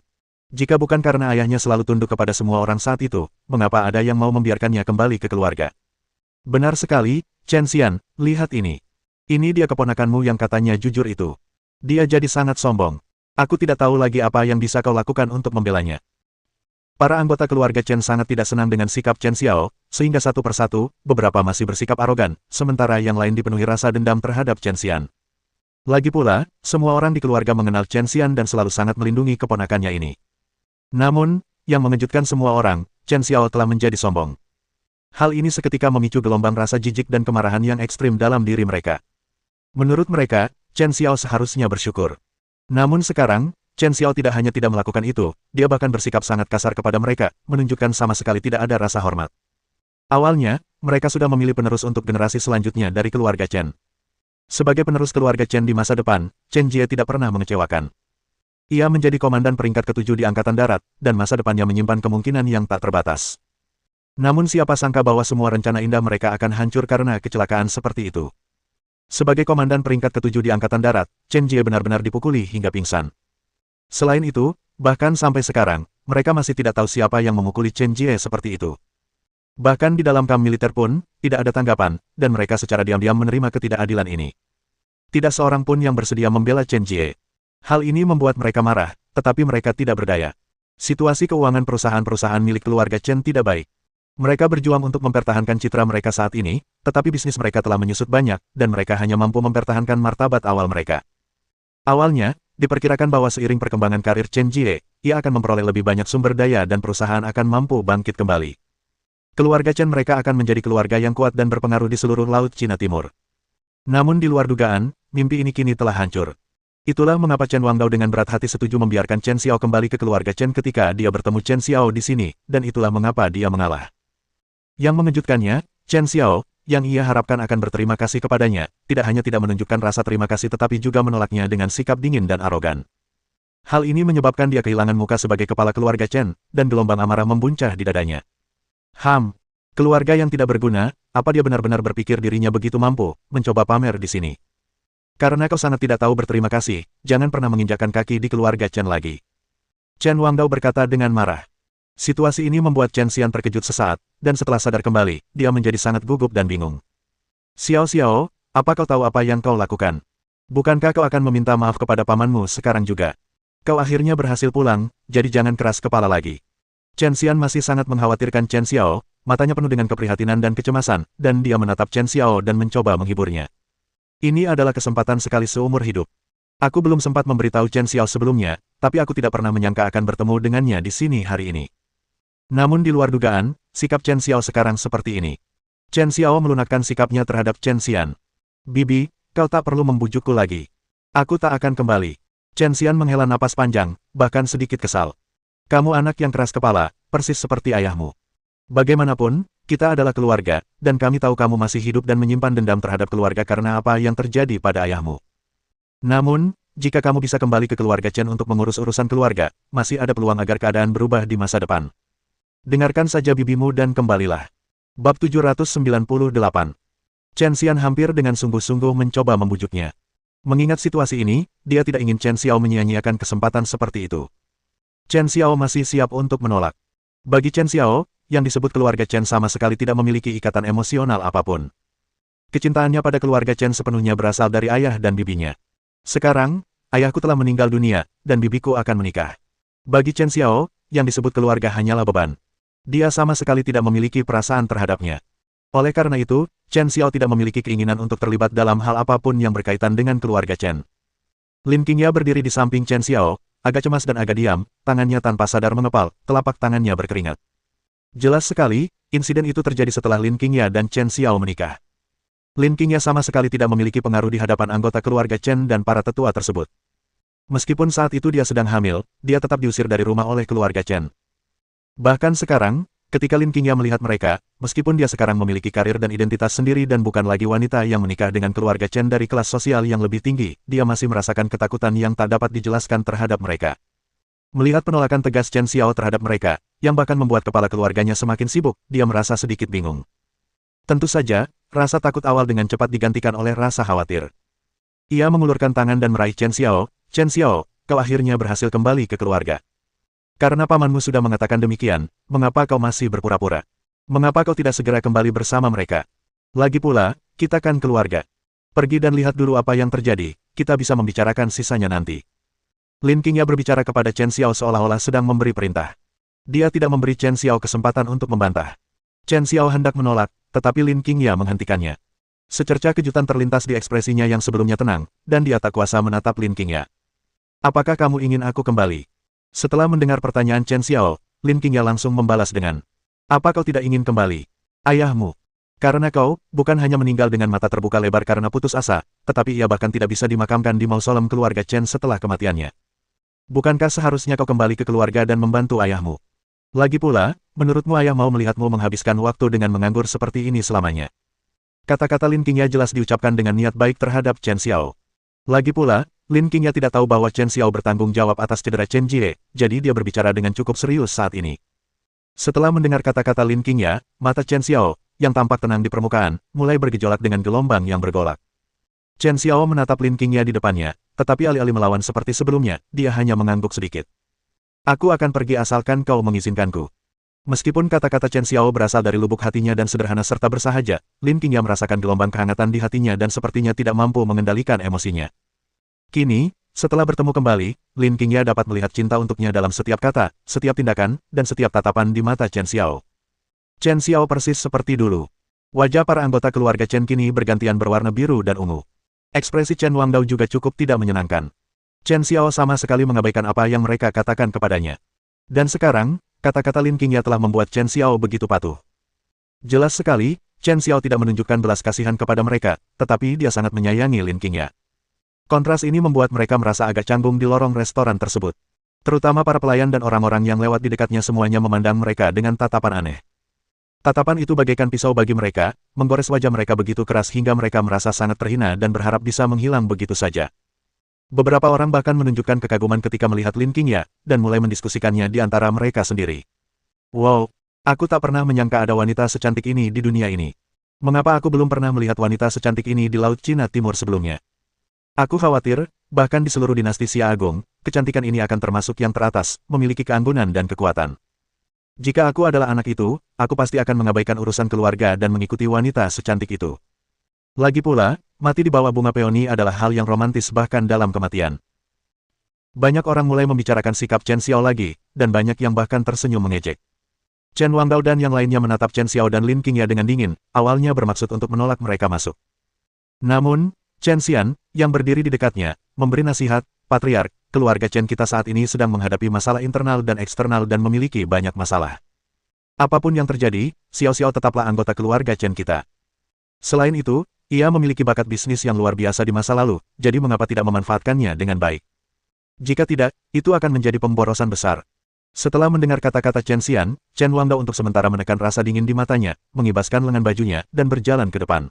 Jika bukan karena ayahnya selalu tunduk kepada semua orang saat itu, mengapa ada yang mau membiarkannya kembali ke keluarga? Benar sekali, Chen Xian, lihat ini. Ini dia keponakanmu yang katanya jujur itu. Dia jadi sangat sombong. Aku tidak tahu lagi apa yang bisa kau lakukan untuk membelanya. Para anggota keluarga Chen sangat tidak senang dengan sikap Chen Xiao, sehingga satu persatu, beberapa masih bersikap arogan, sementara yang lain dipenuhi rasa dendam terhadap Chen Xian. Lagi pula, semua orang di keluarga mengenal Chen Xian dan selalu sangat melindungi keponakannya ini. Namun, yang mengejutkan semua orang, Chen Xiao telah menjadi sombong. Hal ini seketika memicu gelombang rasa jijik dan kemarahan yang ekstrim dalam diri mereka. Menurut mereka, Chen Xiao seharusnya bersyukur. Namun sekarang, Chen Xiao tidak hanya tidak melakukan itu, dia bahkan bersikap sangat kasar kepada mereka, menunjukkan sama sekali tidak ada rasa hormat. Awalnya, mereka sudah memilih penerus untuk generasi selanjutnya dari keluarga Chen. Sebagai penerus keluarga Chen di masa depan, Chen Jie tidak pernah mengecewakan. Ia menjadi komandan peringkat ke-7 di Angkatan Darat, dan masa depannya menyimpan kemungkinan yang tak terbatas. Namun siapa sangka bahwa semua rencana indah mereka akan hancur karena kecelakaan seperti itu. Sebagai komandan peringkat ke-7 di Angkatan Darat, Chen Jie benar-benar dipukuli hingga pingsan. Selain itu, bahkan sampai sekarang, mereka masih tidak tahu siapa yang memukuli Chen Jie seperti itu. Bahkan di dalam kamp militer pun, tidak ada tanggapan, dan mereka secara diam-diam menerima ketidakadilan ini. Tidak seorang pun yang bersedia membela Chen Jie. Hal ini membuat mereka marah, tetapi mereka tidak berdaya. Situasi keuangan perusahaan-perusahaan milik keluarga Chen tidak baik. Mereka berjuang untuk mempertahankan citra mereka saat ini, tetapi bisnis mereka telah menyusut banyak, dan mereka hanya mampu mempertahankan martabat awal mereka. Awalnya, diperkirakan bahwa seiring perkembangan karir Chen Jie, ia akan memperoleh lebih banyak sumber daya dan perusahaan akan mampu bangkit kembali. Keluarga Chen mereka akan menjadi keluarga yang kuat dan berpengaruh di seluruh Laut Cina Timur. Namun di luar dugaan, mimpi ini kini telah hancur. Itulah mengapa Chen Wangdao dengan berat hati setuju membiarkan Chen Xiao kembali ke keluarga Chen ketika dia bertemu Chen Xiao di sini, dan itulah mengapa dia mengalah. Yang mengejutkannya, Chen Xiao, yang ia harapkan akan berterima kasih kepadanya, tidak hanya tidak menunjukkan rasa terima kasih tetapi juga menolaknya dengan sikap dingin dan arogan. Hal ini menyebabkan dia kehilangan muka sebagai kepala keluarga Chen, dan gelombang amarah membuncah di dadanya. Keluarga yang tidak berguna, apa dia benar-benar berpikir dirinya begitu mampu, mencoba pamer di sini? Karena kau sangat tidak tahu berterima kasih, jangan pernah menginjakkan kaki di keluarga Chen lagi. Chen Wangdao berkata dengan marah. Situasi ini membuat Chen Xian terkejut sesaat, dan setelah sadar kembali, dia menjadi sangat gugup dan bingung. Xiao Xiao, apa kau tahu apa yang kau lakukan? Bukankah kau akan meminta maaf kepada pamanmu sekarang juga? Kau akhirnya berhasil pulang, jadi jangan keras kepala lagi. Chen Xian masih sangat mengkhawatirkan Chen Xiao, matanya penuh dengan keprihatinan dan kecemasan, dan dia menatap Chen Xiao dan mencoba menghiburnya. Ini adalah kesempatan sekali seumur hidup. Aku belum sempat memberitahu Chen Xiao sebelumnya, tapi aku tidak pernah menyangka akan bertemu dengannya di sini hari ini. Namun di luar dugaan, sikap Chen Xiao sekarang seperti ini. Chen Xiao melunakkan sikapnya terhadap Chen Xian. Bibi, kau tak perlu membujukku lagi. Aku tak akan kembali. Chen Xian menghela napas panjang, bahkan sedikit kesal. Kamu anak yang keras kepala, persis seperti ayahmu. Bagaimanapun, kita adalah keluarga, dan kami tahu kamu masih hidup dan menyimpan dendam terhadap keluarga karena apa yang terjadi pada ayahmu. Namun, jika kamu bisa kembali ke keluarga Chen untuk mengurus urusan keluarga, masih ada peluang agar keadaan berubah di masa depan. Dengarkan saja bibimu dan kembalilah. Bab 798. Chen Xian hampir dengan sungguh-sungguh mencoba membujuknya. Mengingat situasi ini, dia tidak ingin Chen Xiao menyia-nyiakan kesempatan seperti itu. Chen Xiao masih siap untuk menolak. Bagi Chen Xiao, yang disebut keluarga Chen sama sekali tidak memiliki ikatan emosional apapun. Kecintaannya pada keluarga Chen sepenuhnya berasal dari ayah dan bibinya. Sekarang, ayahku telah meninggal dunia, dan bibiku akan menikah. Bagi Chen Xiao, yang disebut keluarga hanyalah beban. Dia sama sekali tidak memiliki perasaan terhadapnya. Oleh karena itu, Chen Xiao tidak memiliki keinginan untuk terlibat dalam hal apapun yang berkaitan dengan keluarga Chen. Lin Qingya berdiri di samping Chen Xiao, agak cemas dan agak diam, tangannya tanpa sadar mengepal, telapak tangannya berkeringat. Jelas sekali, insiden itu terjadi setelah Lin Qingya dan Chen Xiao menikah. Lin Qingya sama sekali tidak memiliki pengaruh di hadapan anggota keluarga Chen dan para tetua tersebut. Meskipun saat itu dia sedang hamil, dia tetap diusir dari rumah oleh keluarga Chen. Bahkan sekarang, ketika Lin Qingya melihat mereka, meskipun dia sekarang memiliki karir dan identitas sendiri dan bukan lagi wanita yang menikah dengan keluarga Chen dari kelas sosial yang lebih tinggi, dia masih merasakan ketakutan yang tak dapat dijelaskan terhadap mereka. Melihat penolakan tegas Chen Xiao terhadap mereka, yang bahkan membuat kepala keluarganya semakin sibuk, dia merasa sedikit bingung. Tentu saja, rasa takut awal dengan cepat digantikan oleh rasa khawatir. Ia mengulurkan tangan dan meraih Chen Xiao. Chen Xiao, kau akhirnya berhasil kembali ke keluarga. Karena pamanmu sudah mengatakan demikian, mengapa kau masih berpura-pura? Mengapa kau tidak segera kembali bersama mereka? Lagi pula, kita kan keluarga. Pergi dan lihat dulu apa yang terjadi, kita bisa membicarakan sisanya nanti. Lin Qingya berbicara kepada Chen Xiao seolah-olah sedang memberi perintah. Dia tidak memberi Chen Xiao kesempatan untuk membantah. Chen Xiao hendak menolak, tetapi Lin Qingya menghentikannya. Secerca kejutan terlintas di ekspresinya yang sebelumnya tenang, dan dia tak kuasa menatap Lin Qingya. Apakah kamu ingin aku kembali? Setelah mendengar pertanyaan Chen Xiao, Lin Qingya langsung membalas dengan, apa kau tidak ingin kembali? Ayahmu. Karena kau, bukan hanya meninggal dengan mata terbuka lebar karena putus asa, tetapi ia bahkan tidak bisa dimakamkan di mausolem keluarga Chen setelah kematiannya. Bukankah seharusnya kau kembali ke keluarga dan membantu ayahmu? Lagi pula, menurutmu ayah mau melihatmu menghabiskan waktu dengan menganggur seperti ini selamanya? Kata-kata Lin Qingya jelas diucapkan dengan niat baik terhadap Chen Xiao. Lagi pula, Lin Qingya tidak tahu bahwa Chen Xiao bertanggung jawab atas cedera Chen Jie, jadi dia berbicara dengan cukup serius saat ini. Setelah mendengar kata-kata Lin Qingya, mata Chen Xiao, yang tampak tenang di permukaan, mulai bergejolak dengan gelombang yang bergolak. Chen Xiao menatap Lin Qingya di depannya, tetapi alih-alih melawan seperti sebelumnya, dia hanya mengangguk sedikit. Aku akan pergi asalkan kau mengizinkanku. Meskipun kata-kata Chen Xiao berasal dari lubuk hatinya dan sederhana serta bersahaja, Lin Qingya merasakan gelombang kehangatan di hatinya dan sepertinya tidak mampu mengendalikan emosinya. Kini, Setelah bertemu kembali, Lin Qingya dapat melihat cinta untuknya dalam setiap kata, setiap tindakan, dan setiap tatapan di mata Chen Xiao. Chen Xiao persis seperti dulu. Wajah para anggota keluarga Chen kini bergantian berwarna biru dan ungu. Ekspresi Chen Wangdao juga cukup tidak menyenangkan. Chen Xiao sama sekali mengabaikan apa yang mereka katakan kepadanya. Dan sekarang, kata-kata Lin Qingya telah membuat Chen Xiao begitu patuh. Jelas sekali, Chen Xiao tidak menunjukkan belas kasihan kepada mereka, tetapi dia sangat menyayangi Lin Qingya. Kontras ini membuat mereka merasa agak canggung di lorong restoran tersebut. Terutama para pelayan dan orang-orang yang lewat di dekatnya semuanya memandang mereka dengan tatapan aneh. Tatapan itu bagaikan pisau bagi mereka, menggores wajah mereka begitu keras hingga mereka merasa sangat terhina dan berharap bisa menghilang begitu saja. Beberapa orang bahkan menunjukkan kekaguman ketika melihat Lin Qingya, dan mulai mendiskusikannya di antara mereka sendiri. Wow, aku tak pernah menyangka ada wanita secantik ini di dunia ini. Mengapa aku belum pernah melihat wanita secantik ini di Laut Cina Timur sebelumnya? Aku khawatir, bahkan di seluruh dinasti Xia Agung, kecantikan ini akan termasuk yang teratas, memiliki keanggunan dan kekuatan. Jika aku adalah anak itu, aku pasti akan mengabaikan urusan keluarga dan mengikuti wanita secantik itu. Lagi pula, mati di bawah bunga peoni adalah hal yang romantis bahkan dalam kematian. Banyak orang mulai membicarakan sikap Chen Xiao lagi, dan banyak yang bahkan tersenyum mengejek. Chen Wangdao dan yang lainnya menatap Chen Xiao dan Lin Qingya dengan dingin, awalnya bermaksud untuk menolak mereka masuk. Namun, Chen Xian, yang berdiri di dekatnya, memberi nasihat, Patriark, keluarga Chen kita saat ini sedang menghadapi masalah internal dan eksternal dan memiliki banyak masalah. Apapun yang terjadi, Xiao Xiao tetaplah anggota keluarga Chen kita. Selain itu, ia memiliki bakat bisnis yang luar biasa di masa lalu, jadi mengapa tidak memanfaatkannya dengan baik? Jika tidak, itu akan menjadi pemborosan besar. Setelah mendengar kata-kata Chen Xian, Chen Wangdao untuk sementara menekan rasa dingin di matanya, mengibaskan lengan bajunya, dan berjalan ke depan.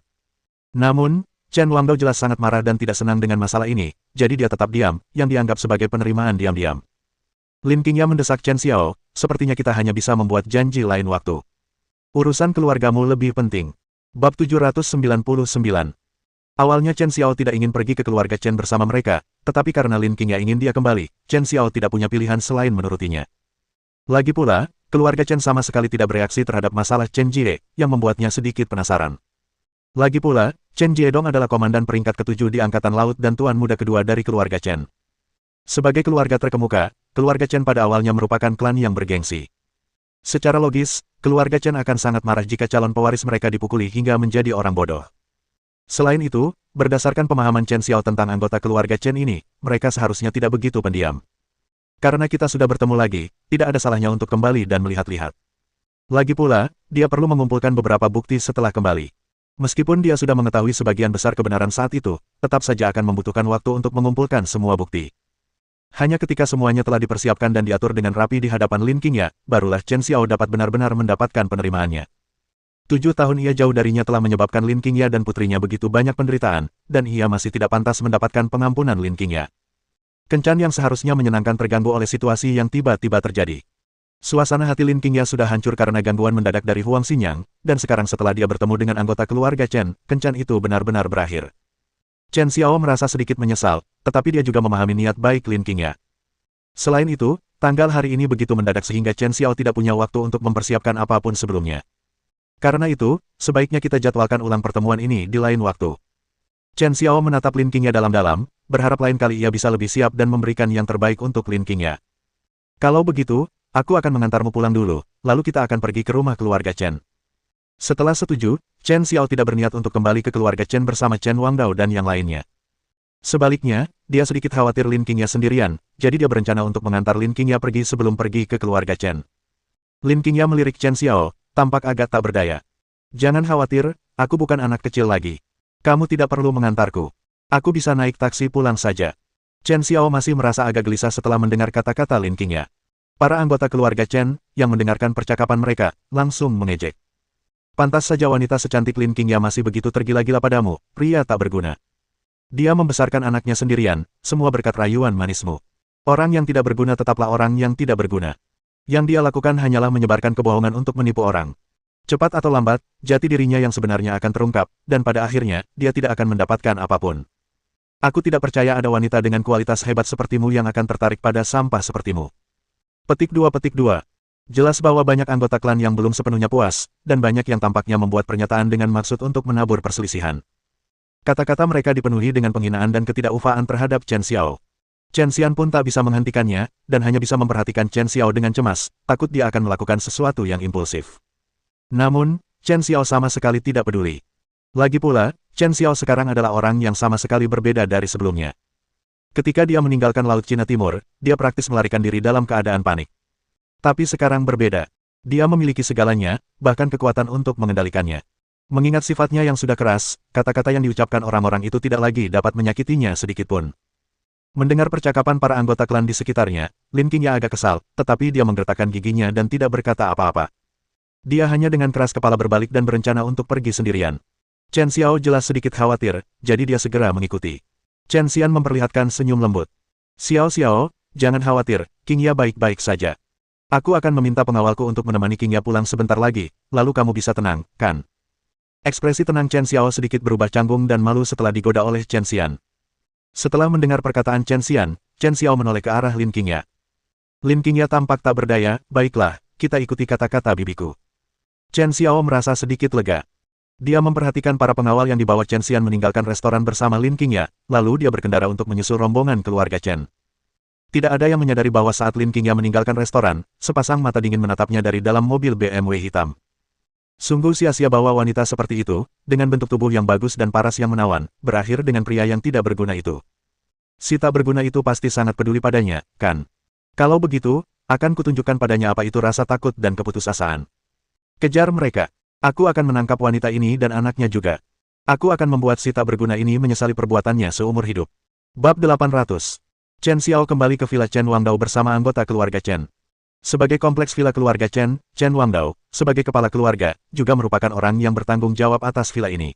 Namun, Chen Wangdao jelas sangat marah dan tidak senang dengan masalah ini, jadi dia tetap diam, yang dianggap sebagai penerimaan diam-diam. Lin Qingya mendesak Chen Xiao, sepertinya kita hanya bisa membuat janji lain waktu. Urusan keluargamu lebih penting. Bab 799. Awalnya Chen Xiao tidak ingin pergi ke keluarga Chen bersama mereka, tetapi karena Lin Qingya ingin dia kembali, Chen Xiao tidak punya pilihan selain menurutinya. Lagi pula, keluarga Chen sama sekali tidak bereaksi terhadap masalah Chen Jie, yang membuatnya sedikit penasaran. Lagi pula, Chen Jiedong adalah komandan peringkat ke-7 di Angkatan Laut dan tuan muda kedua dari keluarga Chen. Sebagai keluarga terkemuka, keluarga Chen pada awalnya merupakan klan yang bergengsi. Secara logis, keluarga Chen akan sangat marah jika calon pewaris mereka dipukuli hingga menjadi orang bodoh. Selain itu, berdasarkan pemahaman Chen Xiao tentang anggota keluarga Chen ini, mereka seharusnya tidak begitu pendiam. Karena kita sudah bertemu lagi, tidak ada salahnya untuk kembali dan melihat-lihat. Lagi pula, dia perlu mengumpulkan beberapa bukti setelah kembali. Meskipun dia sudah mengetahui sebagian besar kebenaran saat itu, tetap saja akan membutuhkan waktu untuk mengumpulkan semua bukti. Hanya ketika semuanya telah dipersiapkan dan diatur dengan rapi di hadapan Lin Qingya, barulah Chen Xiao dapat benar-benar mendapatkan penerimaannya. 7 tahun ia jauh darinya telah menyebabkan Lin Qingya dan putrinya begitu banyak penderitaan, dan ia masih tidak pantas mendapatkan pengampunan Lin Qingya. Kencan yang seharusnya menyenangkan terganggu oleh situasi yang tiba-tiba terjadi. Suasana hati Lin Qingya sudah hancur karena gangguan mendadak dari Huang Xinyang, dan sekarang setelah dia bertemu dengan anggota keluarga Chen, kencan itu benar-benar berakhir. Chen Xiao merasa sedikit menyesal, tetapi dia juga memahami niat baik Lin Qingya. Selain itu, tanggal hari ini begitu mendadak sehingga Chen Xiao tidak punya waktu untuk mempersiapkan apapun sebelumnya. Karena itu, sebaiknya kita jadwalkan ulang pertemuan ini di lain waktu. Chen Xiao menatap Lin Qingya dalam-dalam, berharap lain kali ia bisa lebih siap dan memberikan yang terbaik untuk Lin Qingya. Kalau begitu, aku akan mengantarmu pulang dulu, lalu kita akan pergi ke rumah keluarga Chen. Setelah setuju, Chen Xiao tidak berniat untuk kembali ke keluarga Chen bersama Chen Wangdao dan yang lainnya. Sebaliknya, dia sedikit khawatir Lin Qingya sendirian, jadi dia berencana untuk mengantar Lin Qingya pergi sebelum pergi ke keluarga Chen. Lin Qingya melirik Chen Xiao, tampak agak tak berdaya. Jangan khawatir, aku bukan anak kecil lagi. Kamu tidak perlu mengantarku. Aku bisa naik taksi pulang saja. Chen Xiao masih merasa agak gelisah setelah mendengar kata-kata Lin Qingya. Para anggota keluarga Chen, yang mendengarkan percakapan mereka, langsung mengejek. Pantas saja wanita secantik Lin Qingya masih begitu tergila-gila padamu, pria tak berguna. Dia membesarkan anaknya sendirian, semua berkat rayuan manismu. Orang yang tidak berguna tetaplah orang yang tidak berguna. Yang dia lakukan hanyalah menyebarkan kebohongan untuk menipu orang. Cepat atau lambat, jati dirinya yang sebenarnya akan terungkap, dan pada akhirnya, dia tidak akan mendapatkan apapun. Aku tidak percaya ada wanita dengan kualitas hebat sepertimu yang akan tertarik pada sampah sepertimu. Petik 2. Jelas bahwa banyak anggota klan yang belum sepenuhnya puas, dan banyak yang tampaknya membuat pernyataan dengan maksud untuk menabur perselisihan. Kata-kata mereka dipenuhi dengan penghinaan dan ketidakufaan terhadap Chen Xiao. Chen Xian pun tak bisa menghentikannya, dan hanya bisa memperhatikan Chen Xiao dengan cemas, takut dia akan melakukan sesuatu yang impulsif. Namun, Chen Xiao sama sekali tidak peduli. Lagi pula, Chen Xiao sekarang adalah orang yang sama sekali berbeda dari sebelumnya. Ketika dia meninggalkan Laut Cina Timur, dia praktis melarikan diri dalam keadaan panik. Tapi sekarang berbeda. Dia memiliki segalanya, bahkan kekuatan untuk mengendalikannya. Mengingat sifatnya yang sudah keras, kata-kata yang diucapkan orang-orang itu tidak lagi dapat menyakitinya sedikitpun. Mendengar percakapan para anggota klan di sekitarnya, Lin Qingya agak kesal, tetapi dia menggertakkan giginya dan tidak berkata apa-apa. Dia hanya dengan keras kepala berbalik dan berencana untuk pergi sendirian. Chen Xiao jelas sedikit khawatir, jadi dia segera mengikuti. Chen Xian memperlihatkan senyum lembut. Xiao Xiao, jangan khawatir, Qingya baik-baik saja. Aku akan meminta pengawalku untuk menemani Qingya pulang sebentar lagi, lalu kamu bisa tenang, kan? Ekspresi tenang Chen Xiao sedikit berubah canggung dan malu setelah digoda oleh Chen Xian. Setelah mendengar perkataan Chen Xian, Chen Xiao menoleh ke arah Lin Qingya. Lin Qingya tampak tak berdaya, baiklah, kita ikuti kata-kata bibiku. Chen Xiao merasa sedikit lega. Dia memperhatikan para pengawal yang dibawa Chen Xian meninggalkan restoran bersama Lin Qingya, lalu dia berkendara untuk menyusul rombongan keluarga Chen. Tidak ada yang menyadari bahwa saat Lin Qingya meninggalkan restoran, sepasang mata dingin menatapnya dari dalam mobil BMW hitam. Sungguh sia-sia bawa wanita seperti itu, dengan bentuk tubuh yang bagus dan paras yang menawan, berakhir dengan pria yang tidak berguna itu. Si tak berguna itu pasti sangat peduli padanya, kan? Kalau begitu, akan kutunjukkan padanya apa itu rasa takut dan keputusasaan. Kejar mereka. Aku akan menangkap wanita ini dan anaknya juga. Aku akan membuat si tak berguna ini menyesali perbuatannya seumur hidup. Bab 800. Chen Xiao kembali ke Villa Chen Wangdao bersama anggota keluarga Chen. Sebagai kompleks villa keluarga Chen, Chen Wangdao, sebagai kepala keluarga, juga merupakan orang yang bertanggung jawab atas villa ini.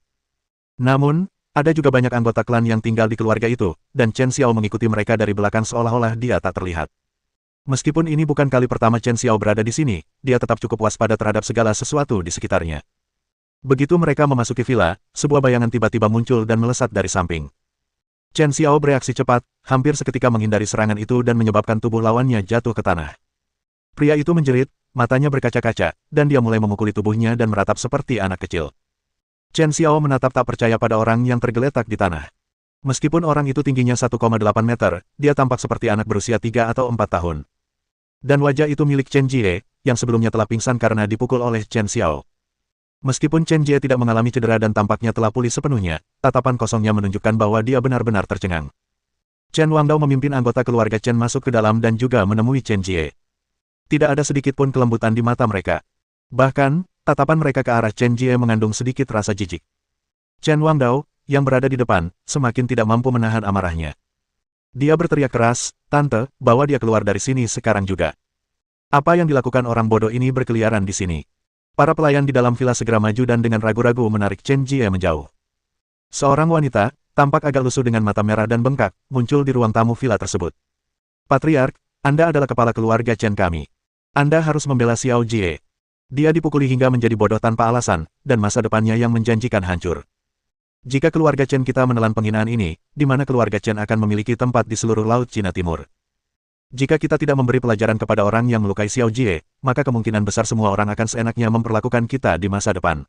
Namun, ada juga banyak anggota klan yang tinggal di keluarga itu, dan Chen Xiao mengikuti mereka dari belakang seolah-olah dia tak terlihat. Meskipun ini bukan kali pertama Chen Xiao berada di sini, dia tetap cukup waspada terhadap segala sesuatu di sekitarnya. Begitu mereka memasuki villa, sebuah bayangan tiba-tiba muncul dan melesat dari samping. Chen Xiao bereaksi cepat, hampir seketika menghindari serangan itu dan menyebabkan tubuh lawannya jatuh ke tanah. Pria itu menjerit, matanya berkaca-kaca, dan dia mulai memukuli tubuhnya dan meratap seperti anak kecil. Chen Xiao menatap tak percaya pada orang yang tergeletak di tanah. Meskipun orang itu tingginya 1,8 meter, dia tampak seperti anak berusia 3 atau 4 tahun. Dan wajah itu milik Chen Jie, yang sebelumnya telah pingsan karena dipukul oleh Chen Xiao. Meskipun Chen Jie tidak mengalami cedera dan tampaknya telah pulih sepenuhnya, tatapan kosongnya menunjukkan bahwa dia benar-benar tercengang. Chen Wangdao memimpin anggota keluarga Chen masuk ke dalam dan juga menemui Chen Jie. Tidak ada sedikit pun kelembutan di mata mereka. Bahkan, tatapan mereka ke arah Chen Jie mengandung sedikit rasa jijik. Chen Wangdao, yang berada di depan, semakin tidak mampu menahan amarahnya. Dia berteriak keras, "Tante, bawa dia keluar dari sini sekarang juga." Apa yang dilakukan orang bodoh ini berkeliaran di sini? Para pelayan di dalam villa segera maju dan dengan ragu-ragu menarik Chen Jie menjauh. Seorang wanita, tampak agak lusuh dengan mata merah dan bengkak, muncul di ruang tamu villa tersebut. "Patriark, Anda adalah kepala keluarga Chen kami. Anda harus membela Xiao Jie. Dia dipukuli hingga menjadi bodoh tanpa alasan, dan masa depannya yang menjanjikan hancur. Jika keluarga Chen kita menelan penghinaan ini, di mana keluarga Chen akan memiliki tempat di seluruh Laut Cina Timur? Jika kita tidak memberi pelajaran kepada orang yang melukai Xiao Jie, maka kemungkinan besar semua orang akan seenaknya memperlakukan kita di masa depan."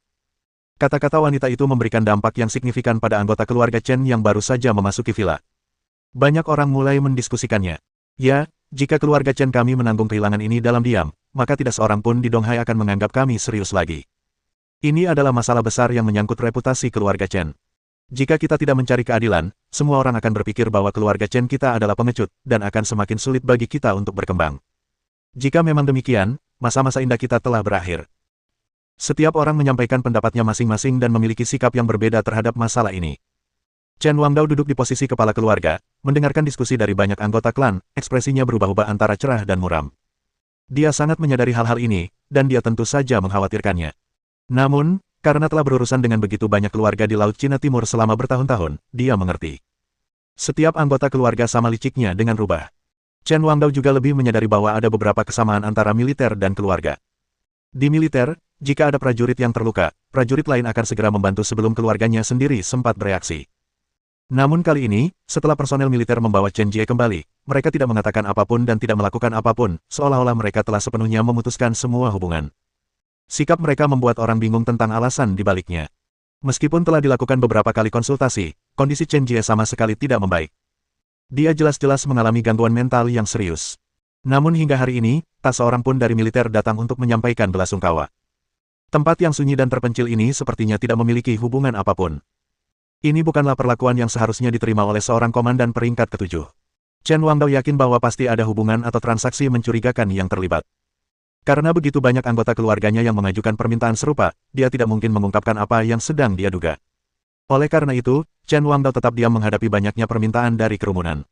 Kata-kata wanita itu memberikan dampak yang signifikan pada anggota keluarga Chen yang baru saja memasuki villa. Banyak orang mulai mendiskusikannya. "Ya, jika keluarga Chen kami menanggung kehilangan ini dalam diam, maka tidak seorang pun di Donghai akan menganggap kami serius lagi. Ini adalah masalah besar yang menyangkut reputasi keluarga Chen. Jika kita tidak mencari keadilan, semua orang akan berpikir bahwa keluarga Chen kita adalah pengecut, dan akan semakin sulit bagi kita untuk berkembang. Jika memang demikian, masa-masa indah kita telah berakhir." Setiap orang menyampaikan pendapatnya masing-masing dan memiliki sikap yang berbeda terhadap masalah ini. Chen Wangdao duduk di posisi kepala keluarga, mendengarkan diskusi dari banyak anggota klan, ekspresinya berubah-ubah antara cerah dan muram. Dia sangat menyadari hal-hal ini, dan dia tentu saja mengkhawatirkannya. Namun, karena telah berurusan dengan begitu banyak keluarga di Laut Cina Timur selama bertahun-tahun, dia mengerti. Setiap anggota keluarga sama liciknya dengan rubah. Chen Wangdao juga lebih menyadari bahwa ada beberapa kesamaan antara militer dan keluarga. Di militer, jika ada prajurit yang terluka, prajurit lain akan segera membantu sebelum keluarganya sendiri sempat bereaksi. Namun kali ini, setelah personel militer membawa Chen Jie kembali, mereka tidak mengatakan apapun dan tidak melakukan apapun, seolah-olah mereka telah sepenuhnya memutuskan semua hubungan. Sikap mereka membuat orang bingung tentang alasan di baliknya. Meskipun telah dilakukan beberapa kali konsultasi, kondisi Chen Jie sama sekali tidak membaik. Dia jelas-jelas mengalami gangguan mental yang serius. Namun hingga hari ini, tak seorang pun dari militer datang untuk menyampaikan belasungkawa. Tempat yang sunyi dan terpencil ini sepertinya tidak memiliki hubungan apapun. Ini bukanlah perlakuan yang seharusnya diterima oleh seorang komandan peringkat ketujuh. Chen Wangdao yakin bahwa pasti ada hubungan atau transaksi mencurigakan yang terlibat. Karena begitu banyak anggota keluarganya yang mengajukan permintaan serupa, dia tidak mungkin mengungkapkan apa yang sedang dia duga. Oleh karena itu, Chen Wangdao tetap diam menghadapi banyaknya permintaan dari kerumunan.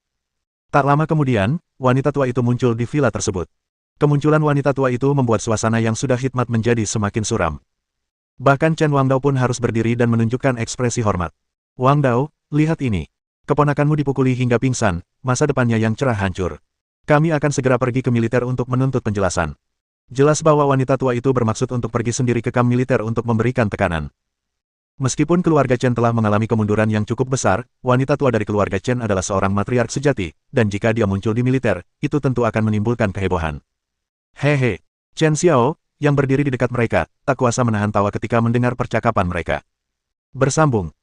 Tak lama kemudian, wanita tua itu muncul di villa tersebut. Kemunculan wanita tua itu membuat suasana yang sudah hikmat menjadi semakin suram. Bahkan Chen Wangdao pun harus berdiri dan menunjukkan ekspresi hormat. Wangdao, lihat ini. Keponakanmu dipukuli hingga pingsan, masa depannya yang cerah hancur. Kami akan segera pergi ke militer untuk menuntut penjelasan. Jelas bahwa wanita tua itu bermaksud untuk pergi sendiri ke kamp militer untuk memberikan tekanan. Meskipun keluarga Chen telah mengalami kemunduran yang cukup besar, wanita tua dari keluarga Chen adalah seorang matriark sejati, dan jika dia muncul di militer, itu tentu akan menimbulkan kehebohan. Hehe, Chen Xiao, yang berdiri di dekat mereka, tak kuasa menahan tawa ketika mendengar percakapan mereka. Bersambung.